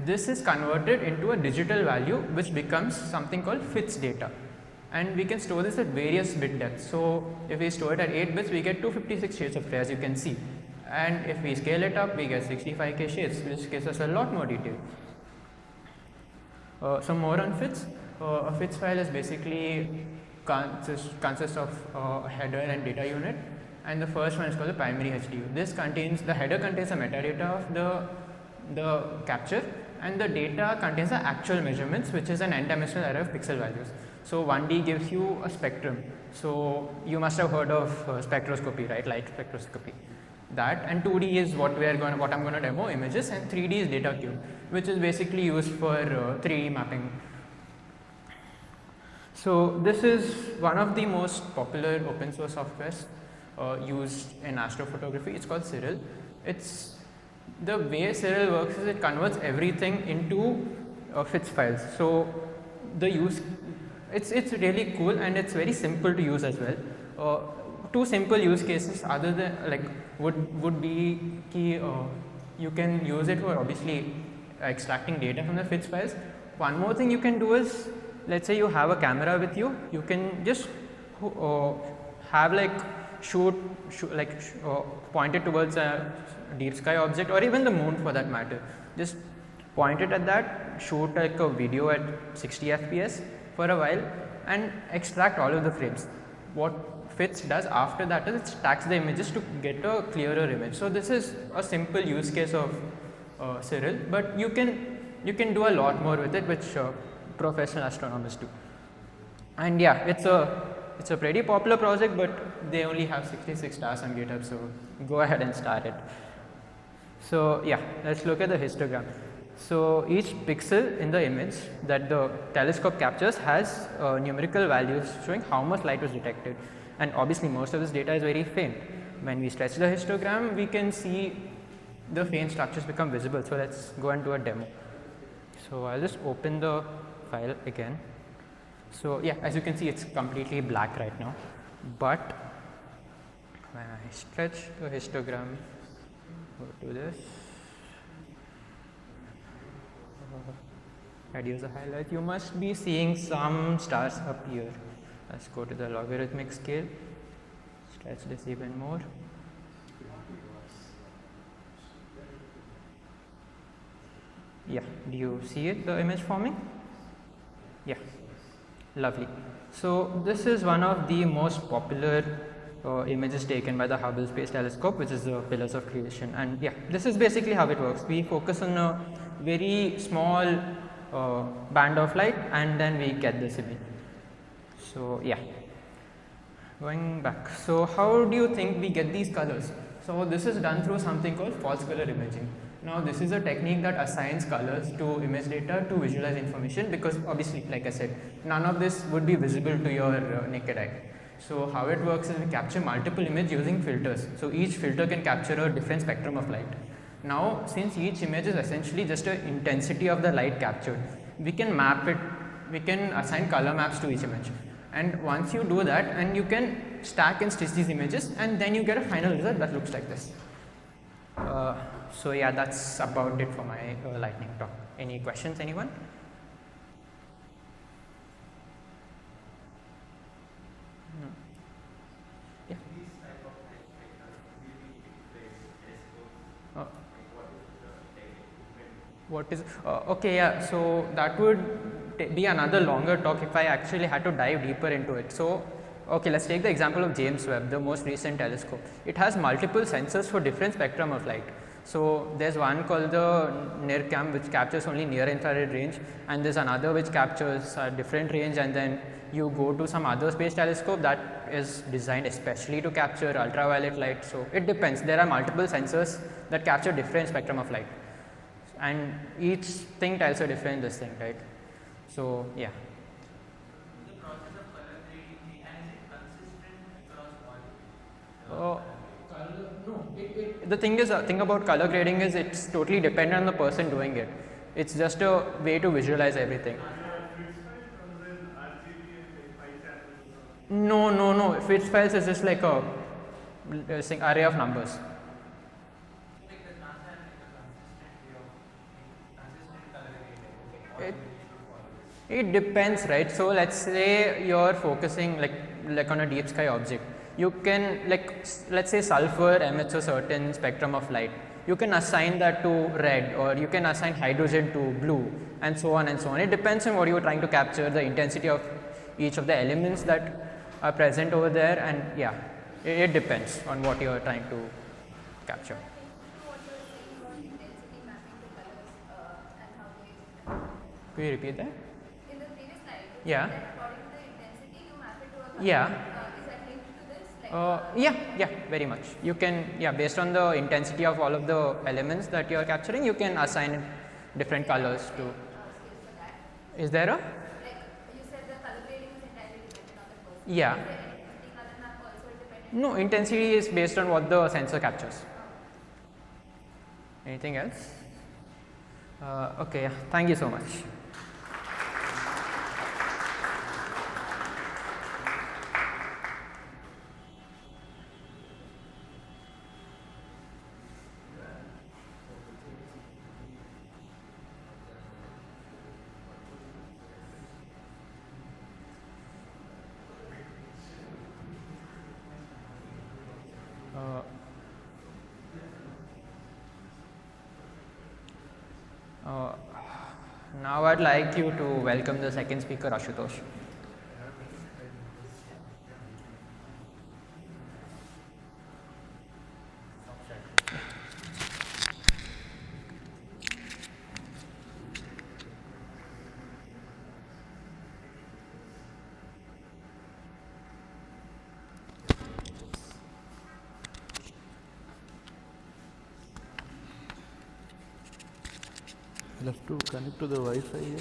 this is converted into a digital value, which becomes something called FITS data, and we can store this at various bit depths. So if we store it at 8 bits, we get 256 shades of grey, as you can see, and if we scale it up, we get 65k shades, which gives us a lot more detail. Some more on FITS. A FITS file is basically consists of a header and data unit, and the first one is called the primary HDU. The header contains the metadata of the capture, and the data contains the actual measurements, which is an n-dimensional array of pixel values. So 1D gives you a spectrum. So you must have heard of spectroscopy, right? Light spectroscopy. That, and 2D is what I'm going to demo, images, and 3D is data cube, which is basically used for 3D mapping. So this is one of the most popular open source softwares used in astrophotography. It's called Cyril. The way Cyril works is it converts everything into FITS files. So it's really cool, and it's very simple to use as well. Two simple use cases other than would be you can use it for obviously extracting data from the FITS files. One more thing you can do is, let's say you have a camera with you, you can just have point it towards a deep sky object, or even the moon for that matter. Just point it at that, shoot like a video at 60 FPS for a while, and extract all of the frames. What FITS does after that is it stacks the images to get a clearer image. So this is a simple use case of Cyril, but you can do a lot more with it, which professional astronomers do. And yeah, it's a pretty popular project, but they only have 66 stars on GitHub, so go ahead and start it. So yeah, let's look at the histogram. So each pixel in the image that the telescope captures has numerical values showing how much light was detected, and obviously most of this data is very faint. When we stretch the histogram, we can see the faint structures become visible. So let's go and do a demo. So I'll just open the file again. So yeah, as you can see, it's completely black right now, but when I stretch the histogram, go to this, reduce the highlight, you must be seeing some stars up here. Let's go to the logarithmic scale, stretch this even more. Yeah, do you see it, the image forming? Yeah, Lovely. So this is one of the most popular images taken by the Hubble Space Telescope, which is the pillars of creation. And yeah, this is basically how it works. We focus on a very small band of light, and then we get this image. So yeah, going back. So how do you think we get these colors? So this is done through something called false color imaging. Now this is a technique that assigns colors to image data to visualize information, because obviously, like I said, none of this would be visible to your naked eye. So how it works is we capture multiple images using filters. So each filter can capture a different spectrum of light. Now since each image is essentially just an intensity of the light captured, we can map it, we can assign color maps to each image. And once you do that, and you can stack and stitch these images, and then you get a final result that looks like this. So yeah, that's about it for my lightning talk. Any questions, anyone? No. Yeah. Uh, what is okay? Yeah, so that would be another longer talk if I actually had to dive deeper into it. So okay, let's take the example of James Webb, the most recent telescope. It has multiple sensors for different spectrum of light. So there's one called the NIRCam, which captures only near infrared range, and there's another which captures a different range, and then you go to some other space telescope that is designed especially to capture ultraviolet light. So it depends. There are multiple sensors that capture different spectrum of light, and each thing tells a different this thing, right? So yeah. The process of color grading, and is it consistent across all? The thing is, thing about color grading is it's totally dependent on the person doing it. It's just a way to visualize everything. No. Fixed files is just like a array of numbers. It depends, right? So let's say you're focusing like on a deep sky object. You can, like, let's say sulfur emits a certain spectrum of light. You can assign that to red, or you can assign hydrogen to blue, and so on and so on. It depends on what you're trying to capture, the intensity of each of the elements that are present over there, and yeah, it depends on what you're trying to capture. Could you repeat that? In the previous slide, Yeah. that according to the intensity, you map it to a color. Yeah. Is that linked to this? Like, Yeah, very much. You can, based on the intensity of all of the elements that you are capturing, you can assign different colors to. scales for that. Is there a? Like you said, the color grading is entirely dependent on the person. Yeah. Is there any color map also dependent? No, intensity is based on what the sensor captures. Anything else? Okay, thank you so much. Now I'd like you to welcome the second speaker, Ashutosh. I'll have to connect to the Wi-Fi here.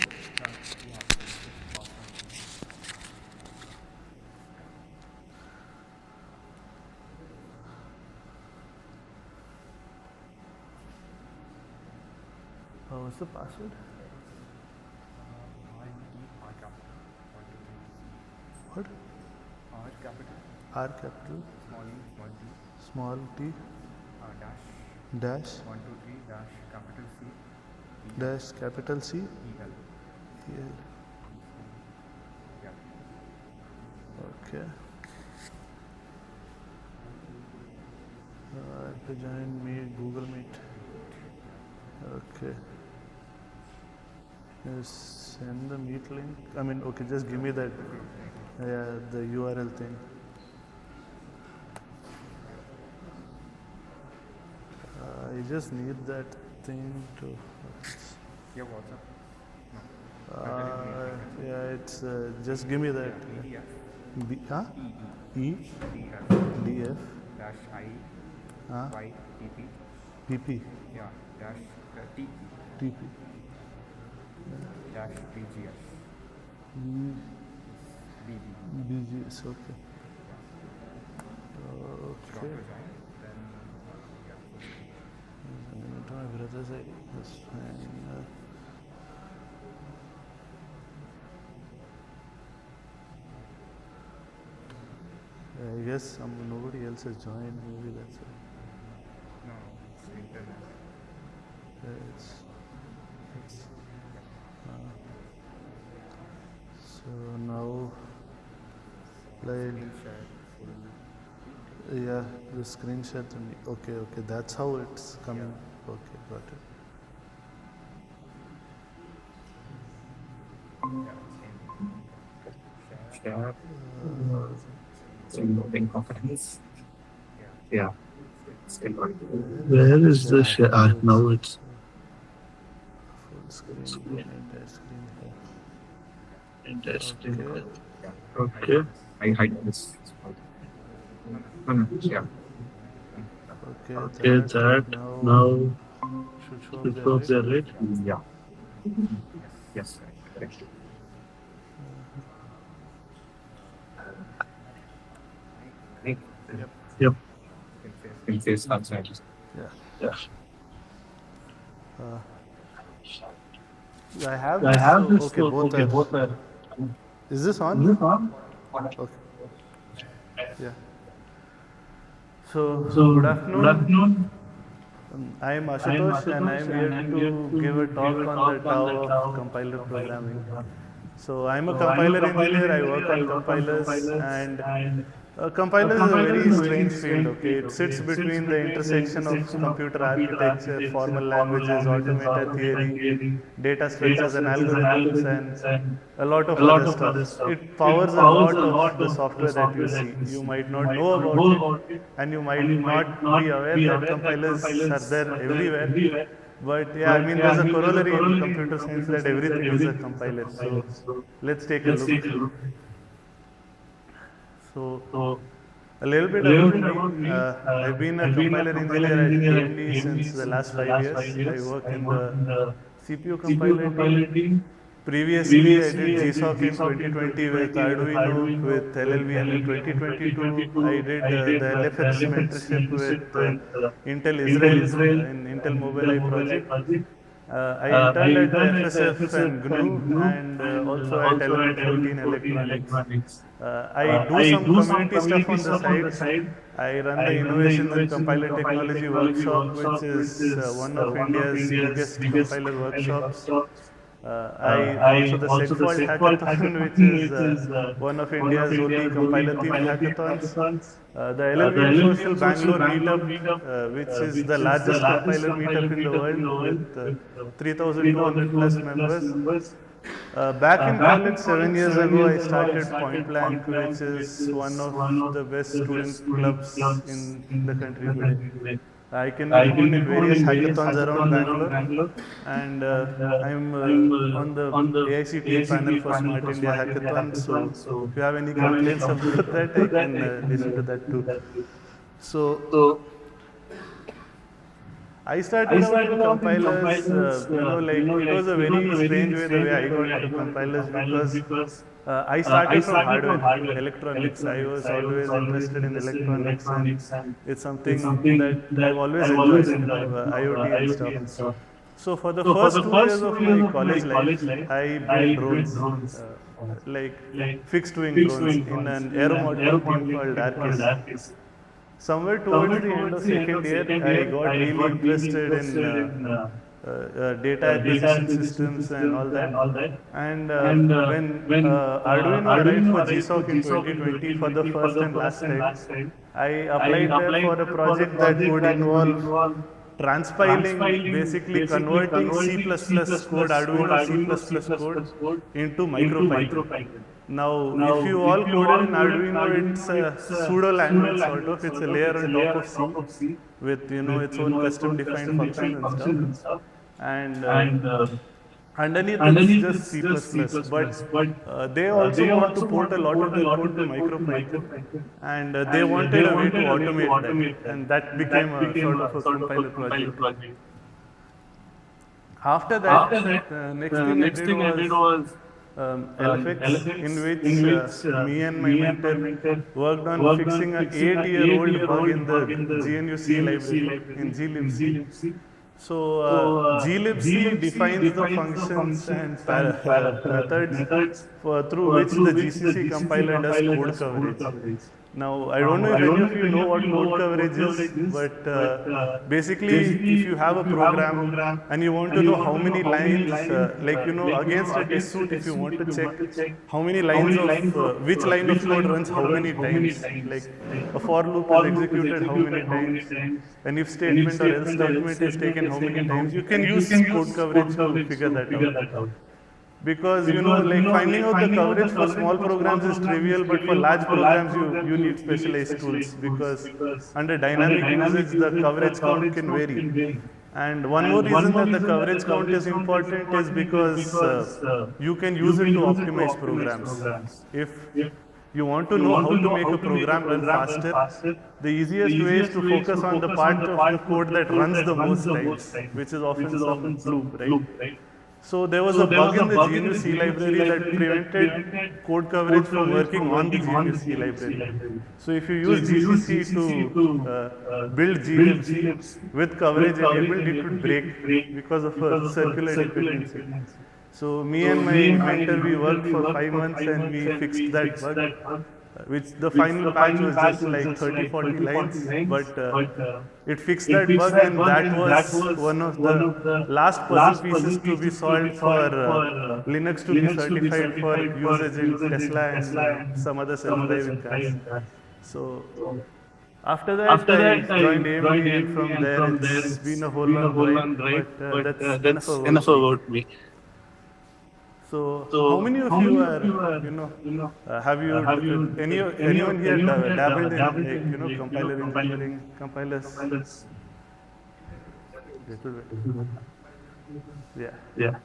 What's the password? What? R capital, R capital, small t, dash, dash 123 dash capital C, dash capital C, E L. EL. Yeah. Okay. I have to join Google Meet. Okay. Yes. Send the meet link. I mean, okay, just give me that. Yeah, the URL thing. I just need that thing to. Your WhatsApp? Yeah, it's just give me that. PDF. B, huh? E DF Dash I huh? Y PP. PP Yeah. Dash T TP dash PGS. BB. BGS. Okay. Drop Okay. to join. Then I'm going to my brother's ID. That's fine. I guess nobody else has joined. Maybe that's it. no, it's internet. It's so now, like, Share full. yeah, the screenshot only. Okay, that's how it's coming. Okay, got it. Yeah, Still loading confidence. Yeah. Still loading. Where is the share? Now it's Full screen, entire screen here. interesting. Okay. Okay. I hide this. No, yeah. Okay, that now should show up there, right? Yeah. Yes. Correct. Yep. In face outside. Yeah. I have this. Okay, both are. Is this on? Okay. Yeah. So good afternoon. I am Ashutosh and I am here to give a talk on the Tao of compiler programming. So I am a compiler engineer. I work on compilers, and compiler is a very strange field. Okay, it sits between the intersection of computer architecture, formal languages, automated theory, data structures and algorithms, and a lot of other stuff. It powers a lot of the software that you see. You might not know about it, and you might not be aware that compilers are there everywhere. But yeah, I mean, there's a corollary in computer science that everything is a compiler. So let's take a look. So a little bit about me. I've been a compiler engineer at Pandey since the last 5 years. I work in the CPU compiler team. Previously, I did GSOC in 2020 with Arduino, with LLVM in 2022. I did the LFX mentorship with Intel Israel in Intel Mobileye project. I interned at FSF and GNU and also at Element 14 Electronics. I do some community stuff on the side. I run the Innovations in Compiler Technology workshop, which is one of India's biggest compiler workshops. I also the SetFault hackathon, which is one of India's only compiler themed hackathons. The LLVM Social Bangalore meetup, which is the largest compiler meetup in the world with 3,200 plus members. Back in college 7 years ago, I started Point Blank, which is one of the best student clubs in the country today. I can be found in various hackathons around Bangalore, and I'm on the AICTE panel for Smart India Hackathon. So if you have any complaints about that, I can listen to that too. So I started out with compilers, it was a very strange way the way I got into compilers because I started from hardware, electronics. I was always interested in electronics, and it's something that I've always enjoyed, IoT and stuff. So for the first 2 years of my college life, I built drones, like fixed wing drones in an aeromodeling team called ARCIS. Somewhere towards the end of second year, I got really interested in data acquisition systems and all that. And when Arduino arrived for GSOC in 2020 for the first and last time, I applied there for a project that would involve transpiling, basically converting C++ code, Arduino C++ code into MicroPython. Now, if you all coded in Arduino, it's a pseudo language sort of. It's a layer on top of C with its own custom defined functions and stuff. And underneath it's just C++. But they also want to port a lot of their code to MicroPython, and they wanted a way to automate that, and that became a sort of a compiler project. After that, the next thing I did was LFX, in which me and my mentor worked on fixing an 8-year-old bug in the GNU-C library in glibc. So glibc defines the functions and methods through which the GCC compiler does code coverage. Now, I don't know if any of you know what code coverage is, but basically, if you have a program and you want to know how many lines, against a test suite, if you want to check how many lines of which line of code runs how many times, like a for loop is executed how many times, an if statement or else statement is taken how many times, you can use code coverage to figure that out. Because finding out the coverage for small programs is trivial, but for large programs you need specialized tools, because under dynamic usage the coverage count can vary. And one more reason that the coverage count is important is because you can use it to optimize programs. If you want to know how to make a program run faster, the easiest way is to focus on the part of the code that runs the most times, which is often some loop, right? So there was a bug in the GNU-C library that prevented code coverage from working on the GNU-C library. So if you use GCC to build glibc with coverage enabled, it would break because of a circular dependency. So me and my mentor, we worked for 5 months and we fixed that bug, which the final patch was just like 30-40 lines, but it fixed that bug, and that was one of the last puzzle pieces to be solved for Linux to be certified for usage in Tesla and some other self-driving cars. So after that, I joined AMD, and from there it's been a whole long ride, but that's enough about me. So how many of you are, have you, anyone here dabbled in, compiler engineering, compilers? Yeah.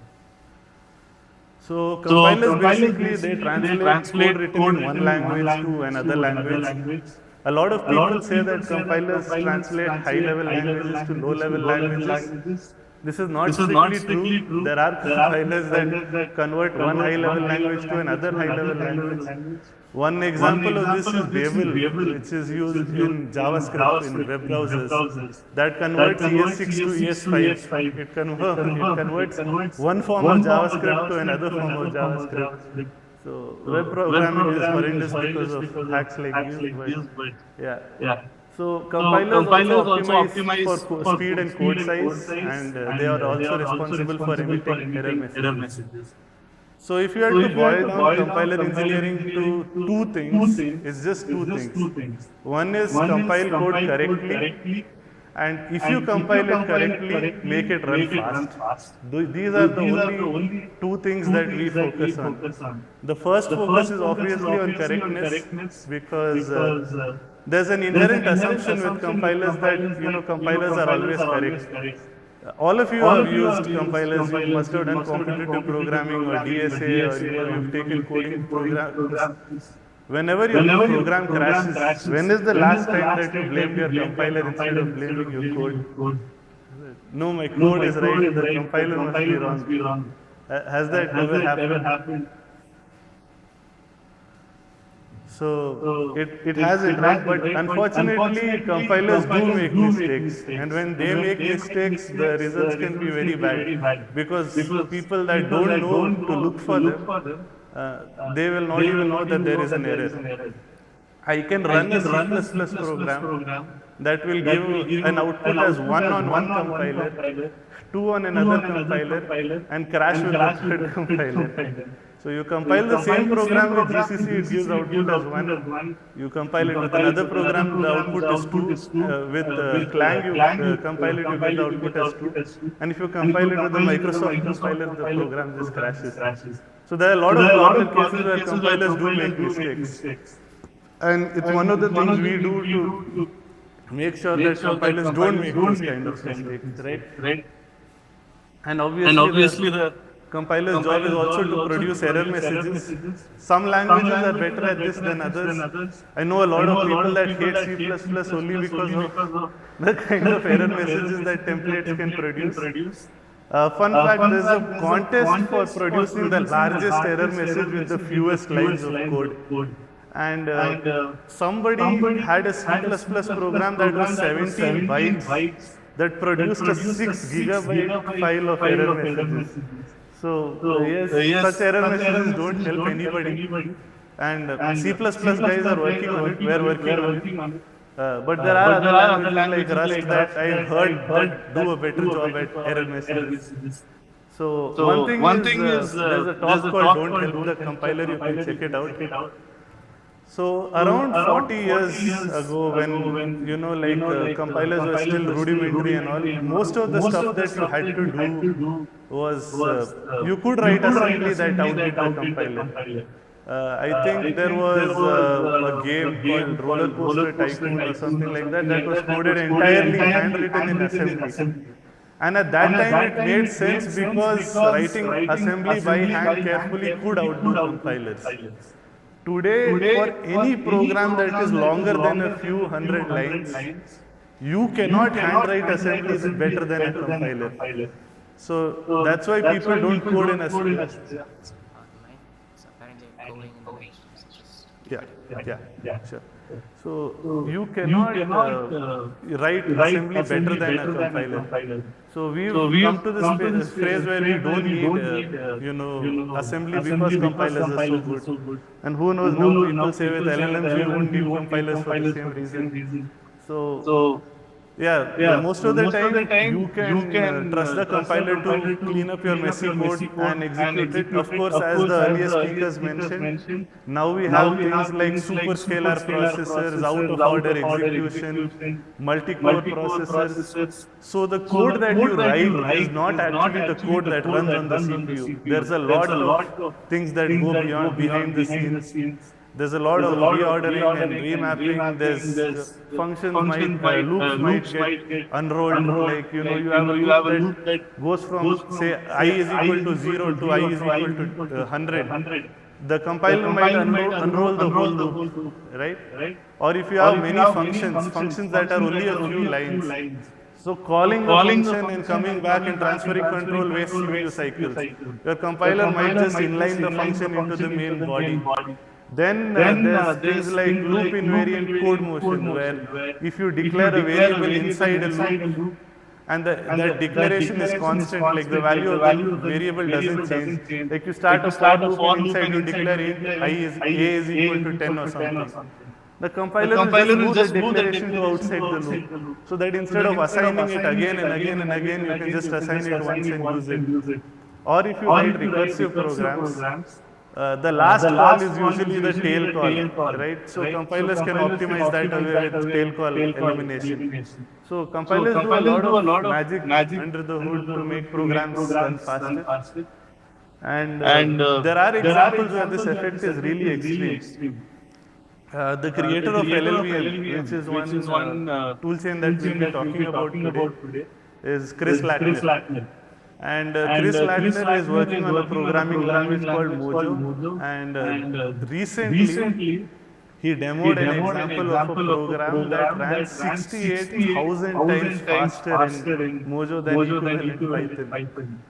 So compilers basically, they translate code written in one language to another language. A lot of people say that compilers translate high-level languages to low-level languages. This is not strictly true. There are compilers that convert one high-level language to another high-level language. One example of this is Babel, which is used in JavaScript in web browsers. That converts ES6 to ES5. It converts one form of JavaScript to another form of JavaScript. So web programming is horrendous because of hacks like this, but yeah. So compilers also optimize for speed and code size, and they are also responsible for emitting error messages. So if you had to boil down compiler engineering to two things, it's just two things. One is compile code correctly, and if you compile it correctly, make it run fast. These are the only two things that we focus on. The first focus is obviously on correctness, because there's an inherent assumption with compilers that compilers are always correct. All of you have used compilers. You must have done competitive programming or DSA, or you've taken coding programs. Whenever your program crashes, when is the last time that you blamed your compiler instead of blaming your code? No, my code is right, the compiler must be wrong. Has that ever happened? So it hasn't, right? But unfortunately, compilers do make mistakes, and when they make mistakes, the results can be very bad, because people that don't know to look for them, they will not even know that there is an error. I can run a C++ program that will give an output as 1 on one compiler, 2 on another compiler, and crash with the third compiler. So you compile the same program with GCC, it gives output as 1. You compile it with another program, the output is 2. With Clang, you compile it, you get the output as 2. And if you compile it with the Microsoft compiler, the program just crashes. So there are a lot of corner cases where compilers do make mistakes. And it's one of the things we do to make sure that compilers don't make those kind of mistakes, right? And obviously the compiler's job is also to produce error messages. Some languages are better at this than others. I know a lot of people that hate C++ only because of the kind of error messages that templates can produce. Fun fact, there's a contest for producing the largest error message with the fewest lines of code. And somebody had a C++ program that was 17 bytes that produced a 6 gigabyte file of error messages. So yes, such error messages don't help anybody. And C++ guys are working on it, we're working on it. But there are other languages like Rust that I've heard that do a better job at error messages. So one thing is there's a talk called Don't Help the Compiler, you can check it out. So around 40 years ago, when compilers were still rudimentary and all, most of the stuff that you had to do was you could write assembly that outdid the compiler. I think there was a game called Roller Coaster Tycoon or something like that that was coded entirely handwritten in assembly. And at that time it made sense because writing assembly by hand carefully could outdo compilers. Today, for any program that is longer than a few hundred lines, you cannot handwrite assemblies better than a compiler. So that's why people don't code in assembly. Yeah, sure. So you cannot write assembly better than a compiler. So we've come to this phase where we don't need assembly because compilers are so good. And who knows, now people say with LLMs we won't need compilers for the same reason. So most of the time you can trust the compiler to clean up your messy code and execute it. Of course, as the earlier speakers mentioned, now we have things like superscalar processors, out-of-order execution, multi-core processors. So the code that you write is not actually the code that runs on the CPU. There's a lot of things that go behind the scenes. There's a lot of reordering and remapping. There's functions loops might get unrolled. Like you have a loop that goes from say I is equal to 0 to I is equal to 100. The compiler might unroll the whole loop, right? Or if you have many functions that are only a few lines. So calling the function and coming back and transferring control wastes CPU cycles. Your compiler might just inline the function into the main body. Then there's things like loop invariant code motion, where if you declare a variable inside a loop and that declaration is constant, like the value of the variable doesn't change. Like you start a for loop and inside you declare a is equal to 10 or something. The compiler will just move the declaration to outside the loop, so that instead of assigning it again and again and again, you can just assign it once and use it. Or if you write recursive programs, the last call is usually the tail call, right? So compilers can optimize that away with tail call elimination. So compilers do a lot of magic under the hood to make programs run faster. And there are examples where this effect is really extreme. The creator of LLVM, which is one toolchain that we'll be talking about today, is Chris Lattner. And Chris Lattner is working on a programming language called Mojo. And recently, he demoed an example of a program that ran 68,000 times faster in Mojo than equivalent Python.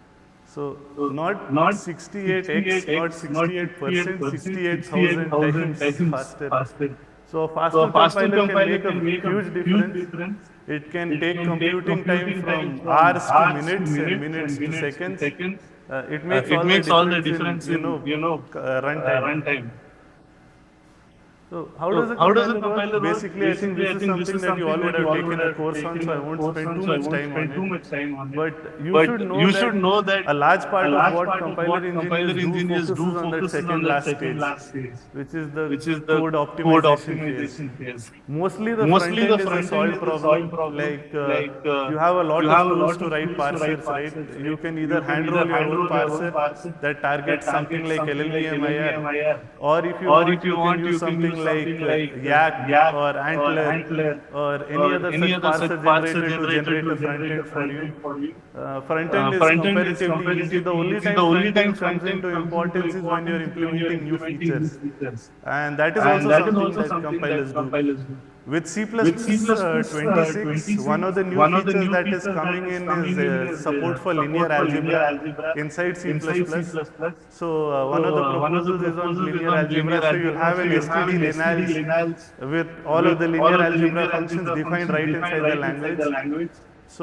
So not 68x, not 68%, 68,000 times faster. So a faster compiler can make a huge difference. It can take computing time from hours to minutes and minutes to seconds. It makes all the difference in runtime. So how does the compiler work? Basically, I think this is something that you all would have taken a course on, so I won't spend too much time on it. But you should know that a large part of what compiler engineers do focuses on that second last stage, which is the code optimization phase. Mostly the front end is a solved problem. Like you have a lot of tools to write parsers, right? You can either hand roll your own parser that targets something like LLVM or if you want, you can use something like Yak or Antler or any other such parser generator to generate a front end for you. Front end is comparatively easy. The only time front end comes into importance is when you're implementing new features. And that is also something that compilers do. With C++ 26, one of the new features that is coming in is support for linear algebra inside C++. So one of the proposals is on linear algebra. So you'll have an std lineage with all of the linear algebra functions defined right inside the language. So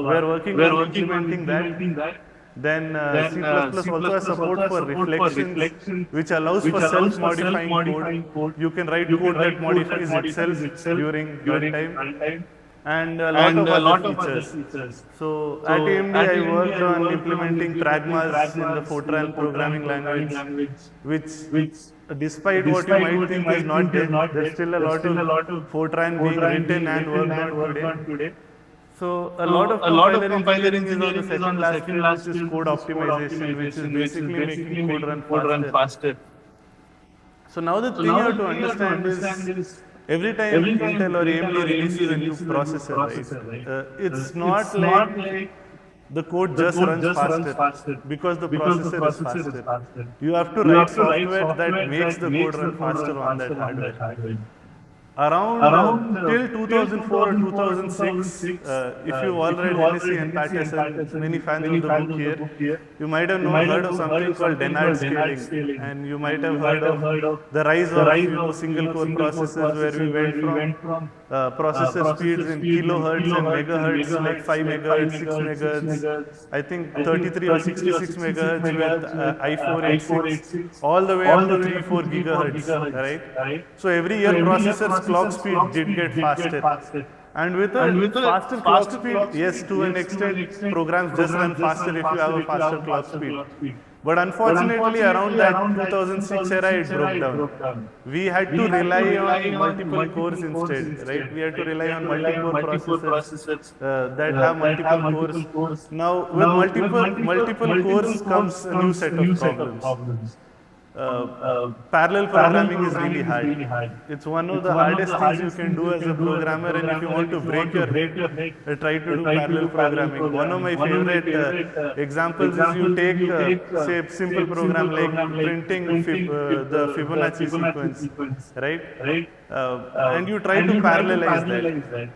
we're working on implementing that. Then C++ also has support for reflections, which allows for self-modifying code. You can write code that modifies itself during runtime. And a lot of other features. So at AMD, I worked on implementing pragmas in the Fortran programming language, which despite what you might think is not dead, there's still a lot of Fortran being written and worked on today. So a lot of compiler engineering is on the second last phase, which is code optimization, which is basically making code run faster. So now the thing you have to understand is every time Intel or AMD releases a new processor, right, it's not like the code just runs faster because the processor is faster. You have to write software that makes the code run faster on that hardware. Around till 2004 or 2006, if you all read Hennessy and Patterson, many fans of the book here, you might have heard of something called Dennard scaling, and you might have heard of the rise of single core processors, where we went from processor speeds in kilohertz and megahertz, like 5 megahertz, 6 megahertz, I think 33 or 66 megahertz with i486, all the way up to 3-4 gigahertz, right? So every year processor's clock speed did get faster. And with a faster clock speed, yes, to an extent, programs just run faster if you have a faster clock speed. But unfortunately, around that 2006 era, it broke down. We had to rely on multiple cores instead, right? We had to rely on multi-core processors that have multiple cores. Now, with multiple cores comes a new set of problems. Parallel programming is really hard. It's one of the hardest things you can do as a programmer, and if you want to break your head, try to do parallel programming. One of my favorite examples is you take, say, a simple program like printing the Fibonacci sequence, right? And you try to parallelize that.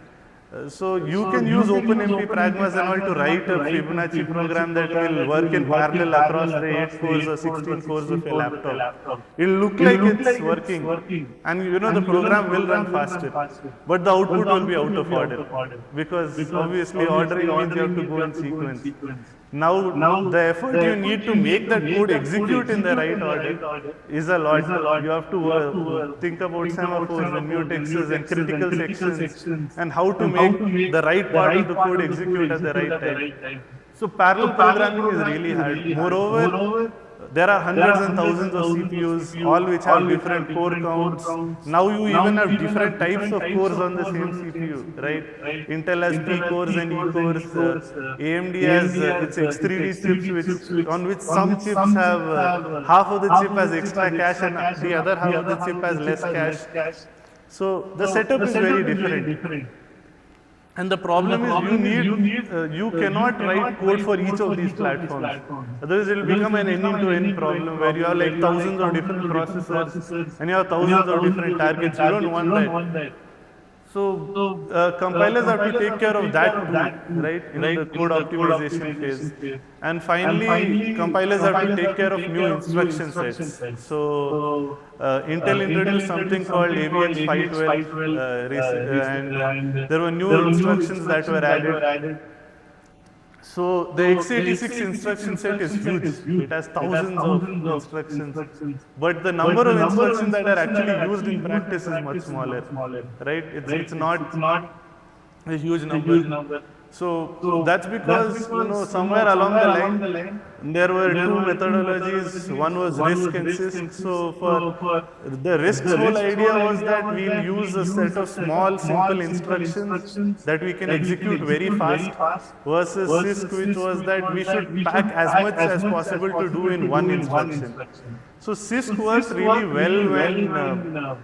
So you can use OpenMP pragmas and all to write a Fibonacci program that will work in parallel across the 8 cores or 16 cores of your laptop. It will look like it's working, and you know the program will run faster, but the output will be out of order, because obviously ordering means you have to go in sequence. Now the effort you need to make that code execute in the right order is a lot. You have to think about semaphores and mutexes and critical sections and how to make the right part of the code execute at the right time. So parallel programming is really hard. Moreover, there are hundreds and thousands of CPUs, all which have different core counts. Now you even have different types of cores on the same CPU, right? Intel has P cores and E cores. AMD has its X3D chips, on which some chips have half of the chip has extra cache and the other half of the chip has less cache. So the setup is very different. And the problem is you cannot write code for each of these platforms. Otherwise it will become an end-to-end problem where you have like thousands of different processors and you have thousands of different targets. You don't want that. So compilers have to take care of that too, right, in the code optimization phase. And finally, compilers have to take care of new instruction sets. So Intel introduced something called AVL 512, and there were new instructions that were added. So the x86 instruction set is huge. It has thousands of instructions, but the number of instructions that are actually used in practice is much smaller, right? It's not a huge number. So that's because somewhere along the line there were two methodologies. One was RISC and CISC. So for the RISC's whole idea was that we'll use a set of small, simple instructions that we can execute very fast, versus CISC, which was that we should pack as much as possible to do in one instruction. So CISC worked really well when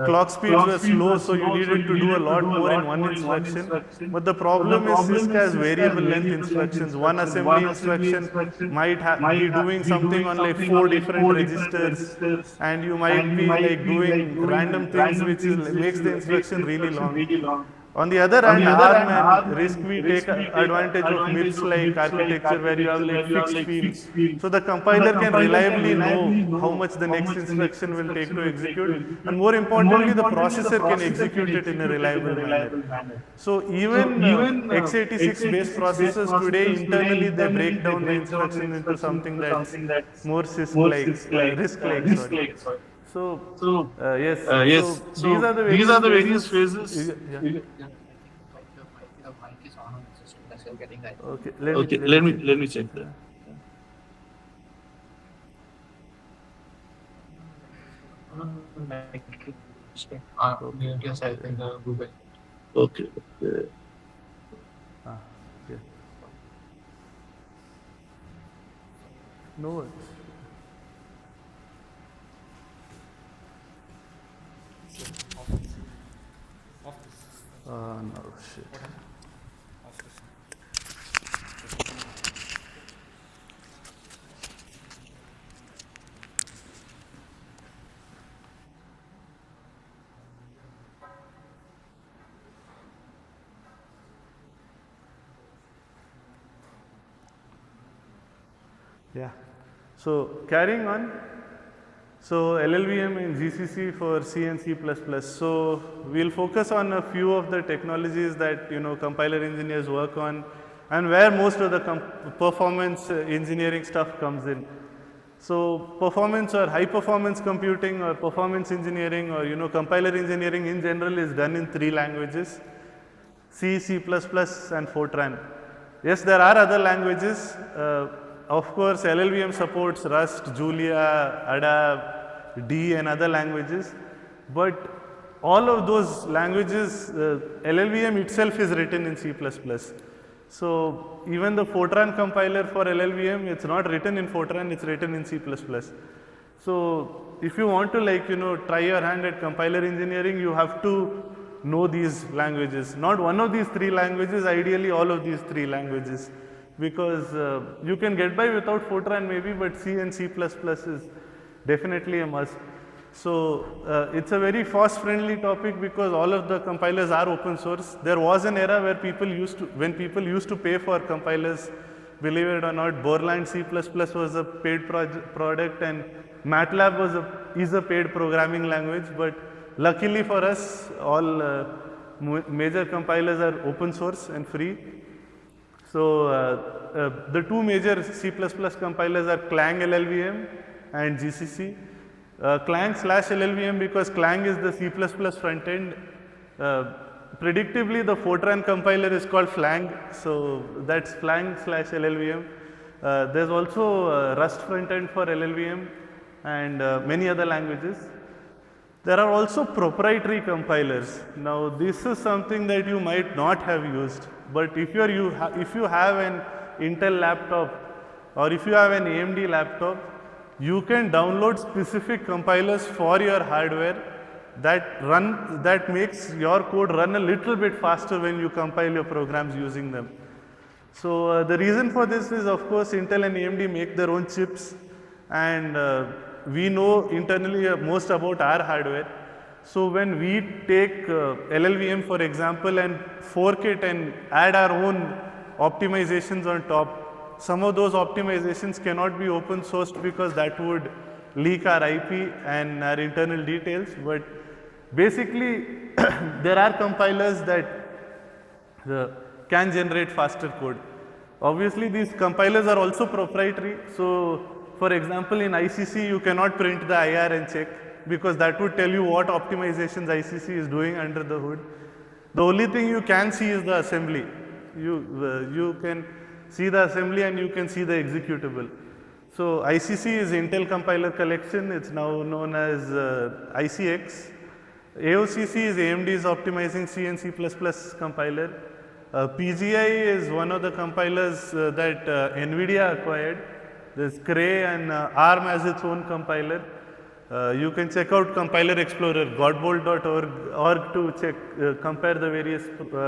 clock speeds were slow, so you needed to do a lot more in one instruction. But the problem is CISC has variable length instructions. One assembly instruction might be doing something on like 4 different registers, and you might be like doing random things, which makes the instruction really long. On the other hand, ARM and RISC-V take advantage of MIPS like architecture, where you have like fixed fields. So the compiler can reliably know how much the next instruction will take to execute, and more importantly, the processor can execute it in a reliable manner. So even x86 based processors today, internally they break down the instruction into something that's more CISC-like, RISC-like, sorry. So yes. So these are the various phases. Okay, let me check that. Yes, I think Google. Okay. No worries. No shit. Yeah. So carrying on. So LLVM and GCC for C and C++. So we'll focus on a few of the technologies that compiler engineers work on, and where most of the performance engineering stuff comes in. So performance or high performance computing or performance engineering or compiler engineering in general is done in 3 languages: C, C++, and Fortran. Yes, there are other languages. Of course, LLVM supports Rust, Julia, Ada, D, and other languages. But all of those languages, LLVM itself is written in C++. So even the Fortran compiler for LLVM, it's not written in Fortran, it's written in C++. So if you want to try your hand at compiler engineering, you have to know these languages. Not one of these 3 languages, ideally all of these 3 languages. Because you can get by without Fortran maybe, but C and C++ is definitely a must. So it's a very FOSS friendly topic because all of the compilers are open source. There was an era where when people used to pay for compilers, believe it or not. Borland C++ was a paid product, and MATLAB is a paid programming language. But luckily for us, all major compilers are open source and free. So the 2 major C++ compilers are Clang LLVM and GCC. Clang/LLVM because Clang is the C++ front end. Predictably, the Fortran compiler is called Flang, so that's Flang/LLVM. There's also Rust front end for LLVM and many other languages. There are also proprietary compilers. Now, this is something that you might not have used, but if you have an Intel laptop or if you have an AMD laptop, you can download specific compilers for your hardware that makes your code run a little bit faster when you compile your programs using them. So the reason for this is, of course, Intel and AMD make their own chips, and we know internally most about our hardware. So when we take LLVM, for example, and fork it and add our own optimizations on top, some of those optimizations cannot be open sourced because that would leak our IP and our internal details. But basically, there are compilers that can generate faster code. Obviously, these compilers are also proprietary. So, for example, in ICC, you cannot print the IR and check because that would tell you what optimizations ICC is doing under the hood. The only thing you can see is the assembly. You can see the assembly and you can see the executable. So, ICC is Intel Compiler Collection. It's now known as ICX. AOCC is AMD's optimizing C and C++ compiler. PGI is one of the compilers that NVIDIA acquired. There's Cray and ARM as its own compiler. You can check out Compiler Explorer, godbolt.org to check, compare the various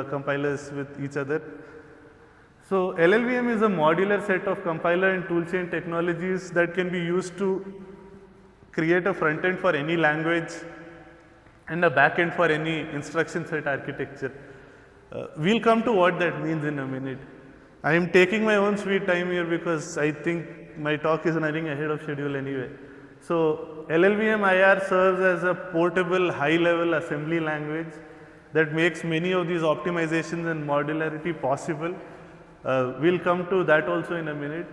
compilers with each other. So LLVM is a modular set of compiler and toolchain technologies that can be used to create a front end for any language and a back end for any instruction set architecture. We'll come to what that means in a minute. I am taking my own sweet time here because I think my talk is running ahead of schedule anyway. So LLVM IR serves as a portable high-level assembly language that makes many of these optimizations and modularity possible. We'll come to that also in a minute.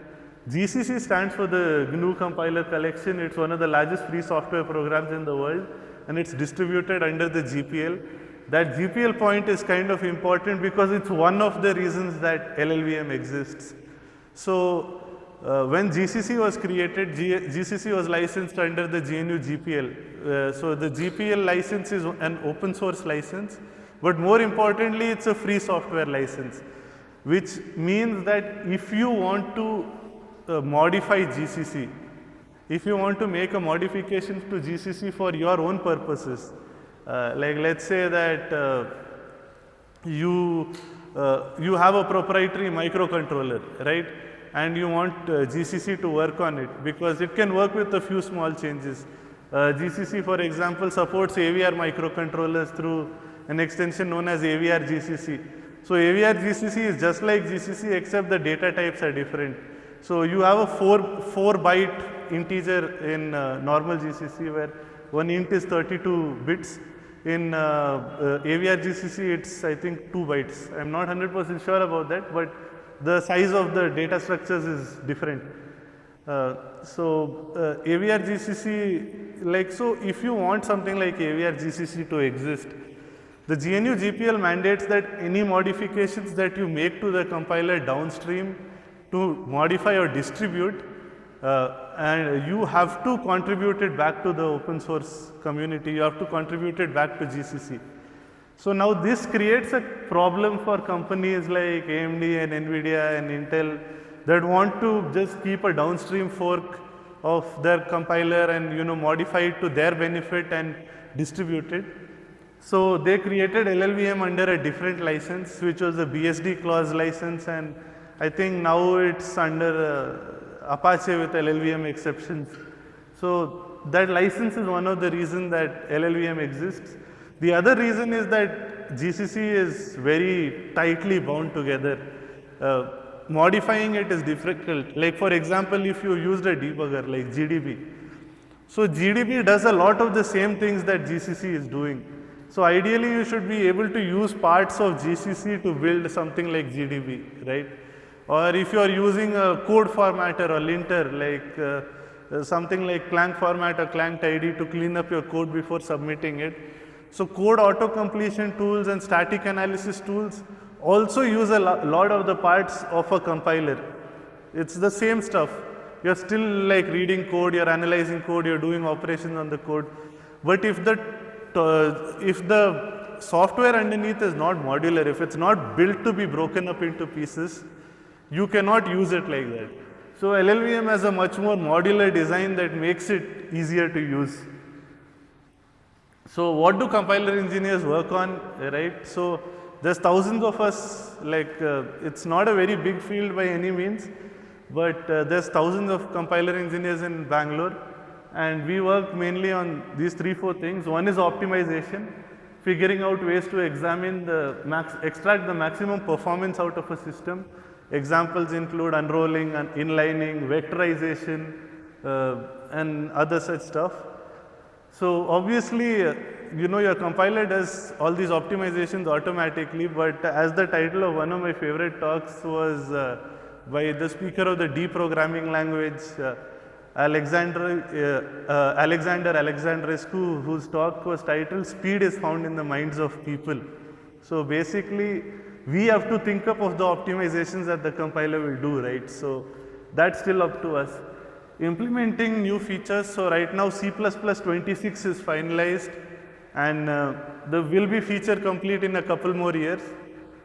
GCC stands for the GNU Compiler Collection. It's one of the largest free software programs in the world, and it's distributed under the GPL. That GPL point is kind of important because it's one of the reasons that LLVM exists. So when GCC was created, GCC was licensed under the GNU GPL. So the GPL license is an open source license, but more importantly, it's a free software license, which means that if you want to modify GCC, if you want to make a modification to GCC for your own purposes, like let's say that you have a proprietary microcontroller, right? And you want GCC to work on it because it can work with a few small changes. GCC, for example, supports AVR microcontrollers through an extension known as AVR GCC. So AVR GCC is just like GCC except the data types are different. So you have a 4 byte integer in normal GCC where one int is 32 bits. In AVR GCC, it's I think 2 bytes. I'm not 100% sure about that, but the size of the data structures is different. So AVR GCC, so if you want something like AVR GCC to exist, the GNU GPL mandates that any modifications that you make to the compiler downstream to modify or distribute, and you have to contribute it back to the open source community, you have to contribute it back to GCC. So now this creates a problem for companies like AMD and NVIDIA and Intel that want to just keep a downstream fork of their compiler and modify it to their benefit and distribute it. So they created LLVM under a different license, which was the BSD clause license, and I think now it's under Apache with LLVM exceptions. So that license is one of the reasons that LLVM exists. The other reason is that GCC is very tightly bound together. Modifying it is difficult. Like for example, if you used a debugger like GDB. So GDB does a lot of the same things that GCC is doing. So ideally you should be able to use parts of GCC to build something like GDB, right? Or if you are using a code formatter or linter like something like Clang format or Clang tidy to clean up your code before submitting it. So code auto-completion tools and static analysis tools also use a lot of the parts of a compiler. It's the same stuff. You're still like reading code, you're analyzing code, you're doing operations on the code. But if the software underneath is not modular, if it's not built to be broken up into pieces, you cannot use it like that. So LLVM has a much more modular design that makes it easier to use. So what do compiler engineers work on, right? So there's thousands of us, it's not a very big field by any means, but there's thousands of compiler engineers in Bangalore, and we work mainly on these 3-4 things. One is optimization, figuring out ways to examine extract the maximum performance out of a system. Examples include unrolling and inlining, vectorization, and other such stuff. So obviously, your compiler does all these optimizations automatically, but as the title of one of my favorite talks was by the speaker of the D programming language, Alexander Alexandrescu, whose talk was titled "Speed is Found in the Minds of People." So basically, we have to think up of the optimizations that the compiler will do, right? So that's still up to us. Implementing new features. So right now C++ 26 is finalized, and there will be feature complete in a couple more years.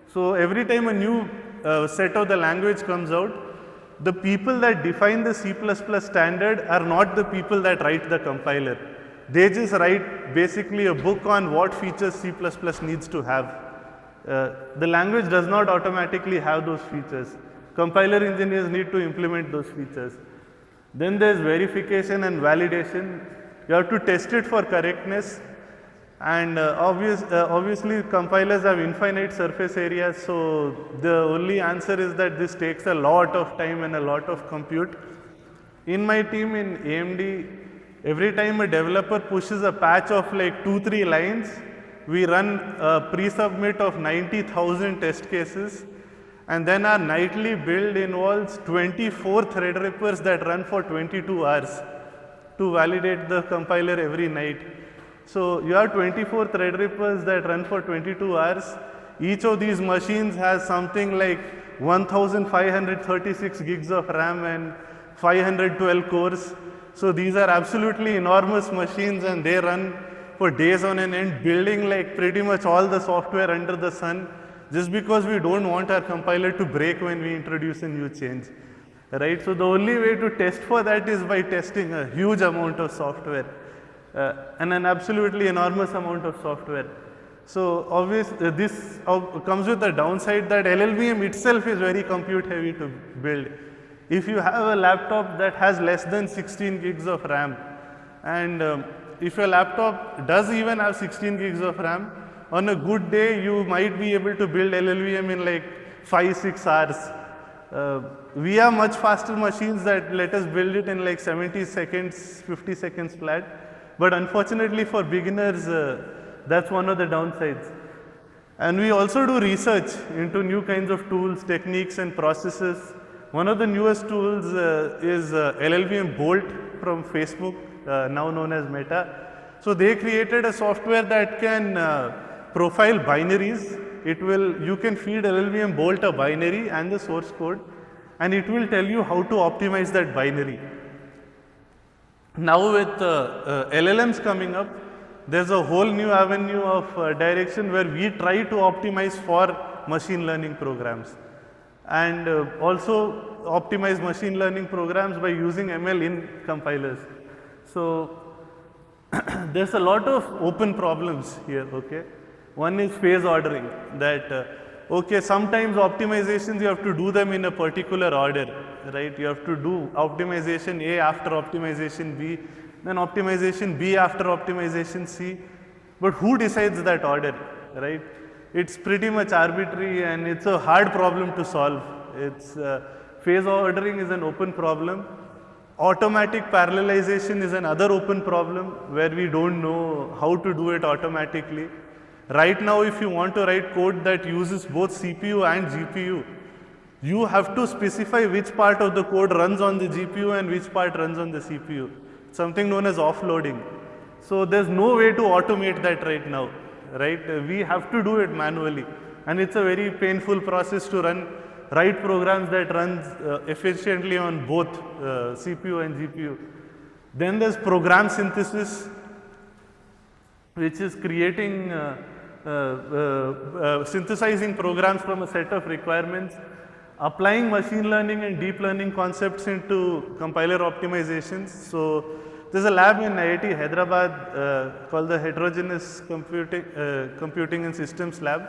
So every time a new set of the language comes out, the people that define the C++ standard are not the people that write the compiler. They just write basically a book on what features C++ needs to have. The language does not automatically have those features. Compiler engineers need to implement those features. Then there's verification and validation. You have to test it for correctness. And obviously compilers have infinite surface areas, so the only answer is that this takes a lot of time and a lot of compute. In my team in AMD, every time a developer pushes a patch of like 2-3 lines, we run a pre-submit of 90,000 test cases, and then our nightly build involves 24 threadrippers that run for 22 hours to validate the compiler every night. So you have 24 threadrippers that run for 22 hours. Each of these machines has something like 1,536 gigs of RAM and 512 cores. So these are absolutely enormous machines, and they run for days on end, building like pretty much all the software under the sun, just because we don't want our compiler to break when we introduce a new change, right? So the only way to test for that is by testing a huge amount of software. And an absolutely enormous amount of software. So obviously this comes with the downside that LLVM itself is very compute heavy to build. If you have a laptop that has less than 16 gigs of RAM, and if your laptop does even have 16 gigs of RAM, on a good day you might be able to build LLVM in like 5-6 hours. We have much faster machines that let us build it in like 70 seconds, 50 seconds flat. But unfortunately for beginners, that's one of the downsides. And we also do research into new kinds of tools, techniques, and processes. One of the newest tools is LLVM Bolt from Facebook, now known as Meta. So they created a software that can profile binaries. You can feed LLVM Bolt a binary and the source code, and it will tell you how to optimize that binary. Now with LLMs coming up, there's a whole new avenue of direction where we try to optimize for machine learning programs, and also optimize machine learning programs by using ML in compilers. So there's a lot of open problems here, okay? One is phase ordering, that okay, sometimes optimizations you have to do them in a particular order, right? You have to do optimization A after optimization B, then optimization B after optimization C. But who decides that order, right? It's pretty much arbitrary, and it's a hard problem to solve. Phase ordering is an open problem. Automatic parallelization is another open problem where we don't know how to do it automatically. Right now, if you want to write code that uses both CPU and GPU, you have to specify which part of the code runs on the GPU and which part runs on the CPU, something known as offloading. So there's no way to automate that right now, right? We have to do it manually, and it's a very painful process to write programs that runs efficiently on both CPU and GPU. Then there's program synthesis, which is creating synthesizing programs from a set of requirements, applying machine learning and deep learning concepts into compiler optimizations. So there's a lab in IIT Hyderabad called the Heterogeneous Computing and Systems Lab.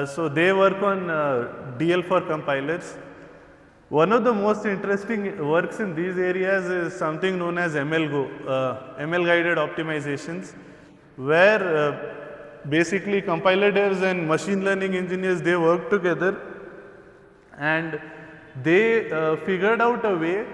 So they work on DL for compilers. One of the most interesting works in these areas is something known as MLGO, ML guided optimizations, where basically compiler devs and machine learning engineers, they work together, and they figured out a way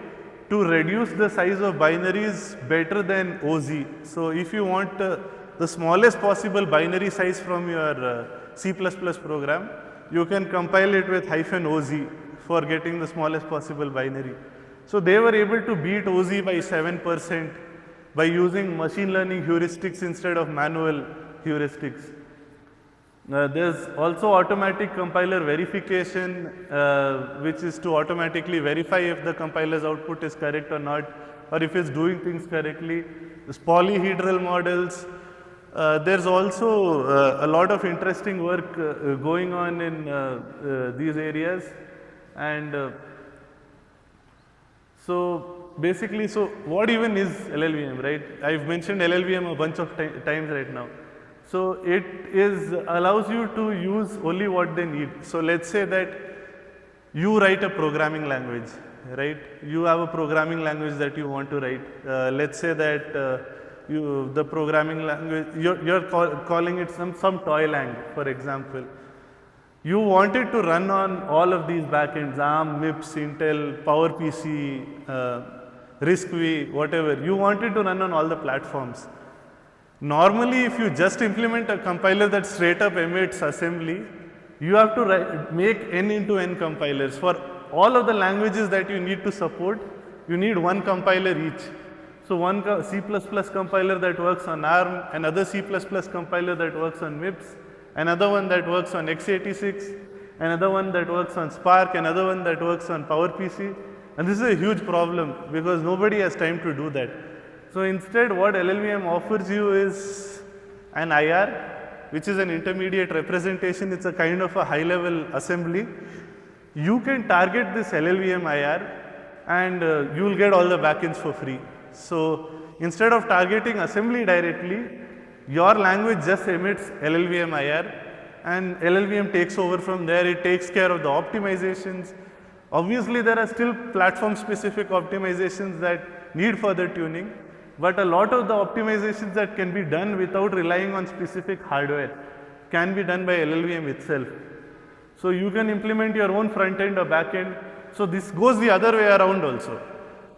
to reduce the size of binaries better than OZ. So if you want the smallest possible binary size from your C++ program, you can compile it with -OZ for getting the smallest possible binary. So they were able to beat OZ by 7% by using machine learning heuristics instead of manual heuristics. There's also automatic compiler verification, which is to automatically verify if the compiler's output is correct or not, or if it's doing things correctly. There's polyhedral models. There's also a lot of interesting work going on in these areas. And so basically, so what even is LLVM, right? I've mentioned LLVM a bunch of times right now. So it allows you to use only what they need. So let's say that you write a programming language, right? You have a programming language that you want to write. Let's say that the programming language, you're calling it some toy lang, for example. You want it to run on all of these backends, ARM, MIPS, Intel, PowerPC, RISC-V, whatever. You want it to run on all the platforms. Normally, if you just implement a compiler that straight up emits assembly, you have to make n into n compilers. For all of the languages that you need to support, you need one compiler each. So one C++ compiler that works on ARM, another C++ compiler that works on MIPS, another one that works on x86, another one that works on Spark, another one that works on PowerPC. And this is a huge problem because nobody has time to do that. So instead, what LLVM offers you is an IR, which is an intermediate representation. It's a kind of a high-level assembly. You can target this LLVM IR and you will get all the backends for free. So instead of targeting assembly directly, your language just emits LLVM IR and LLVM takes over from there. It takes care of the optimizations. Obviously, there are still platform-specific optimizations that need further tuning. But a lot of the optimizations that can be done without relying on specific hardware can be done by LLVM itself. So you can implement your own front end or back end. So this goes the other way around also.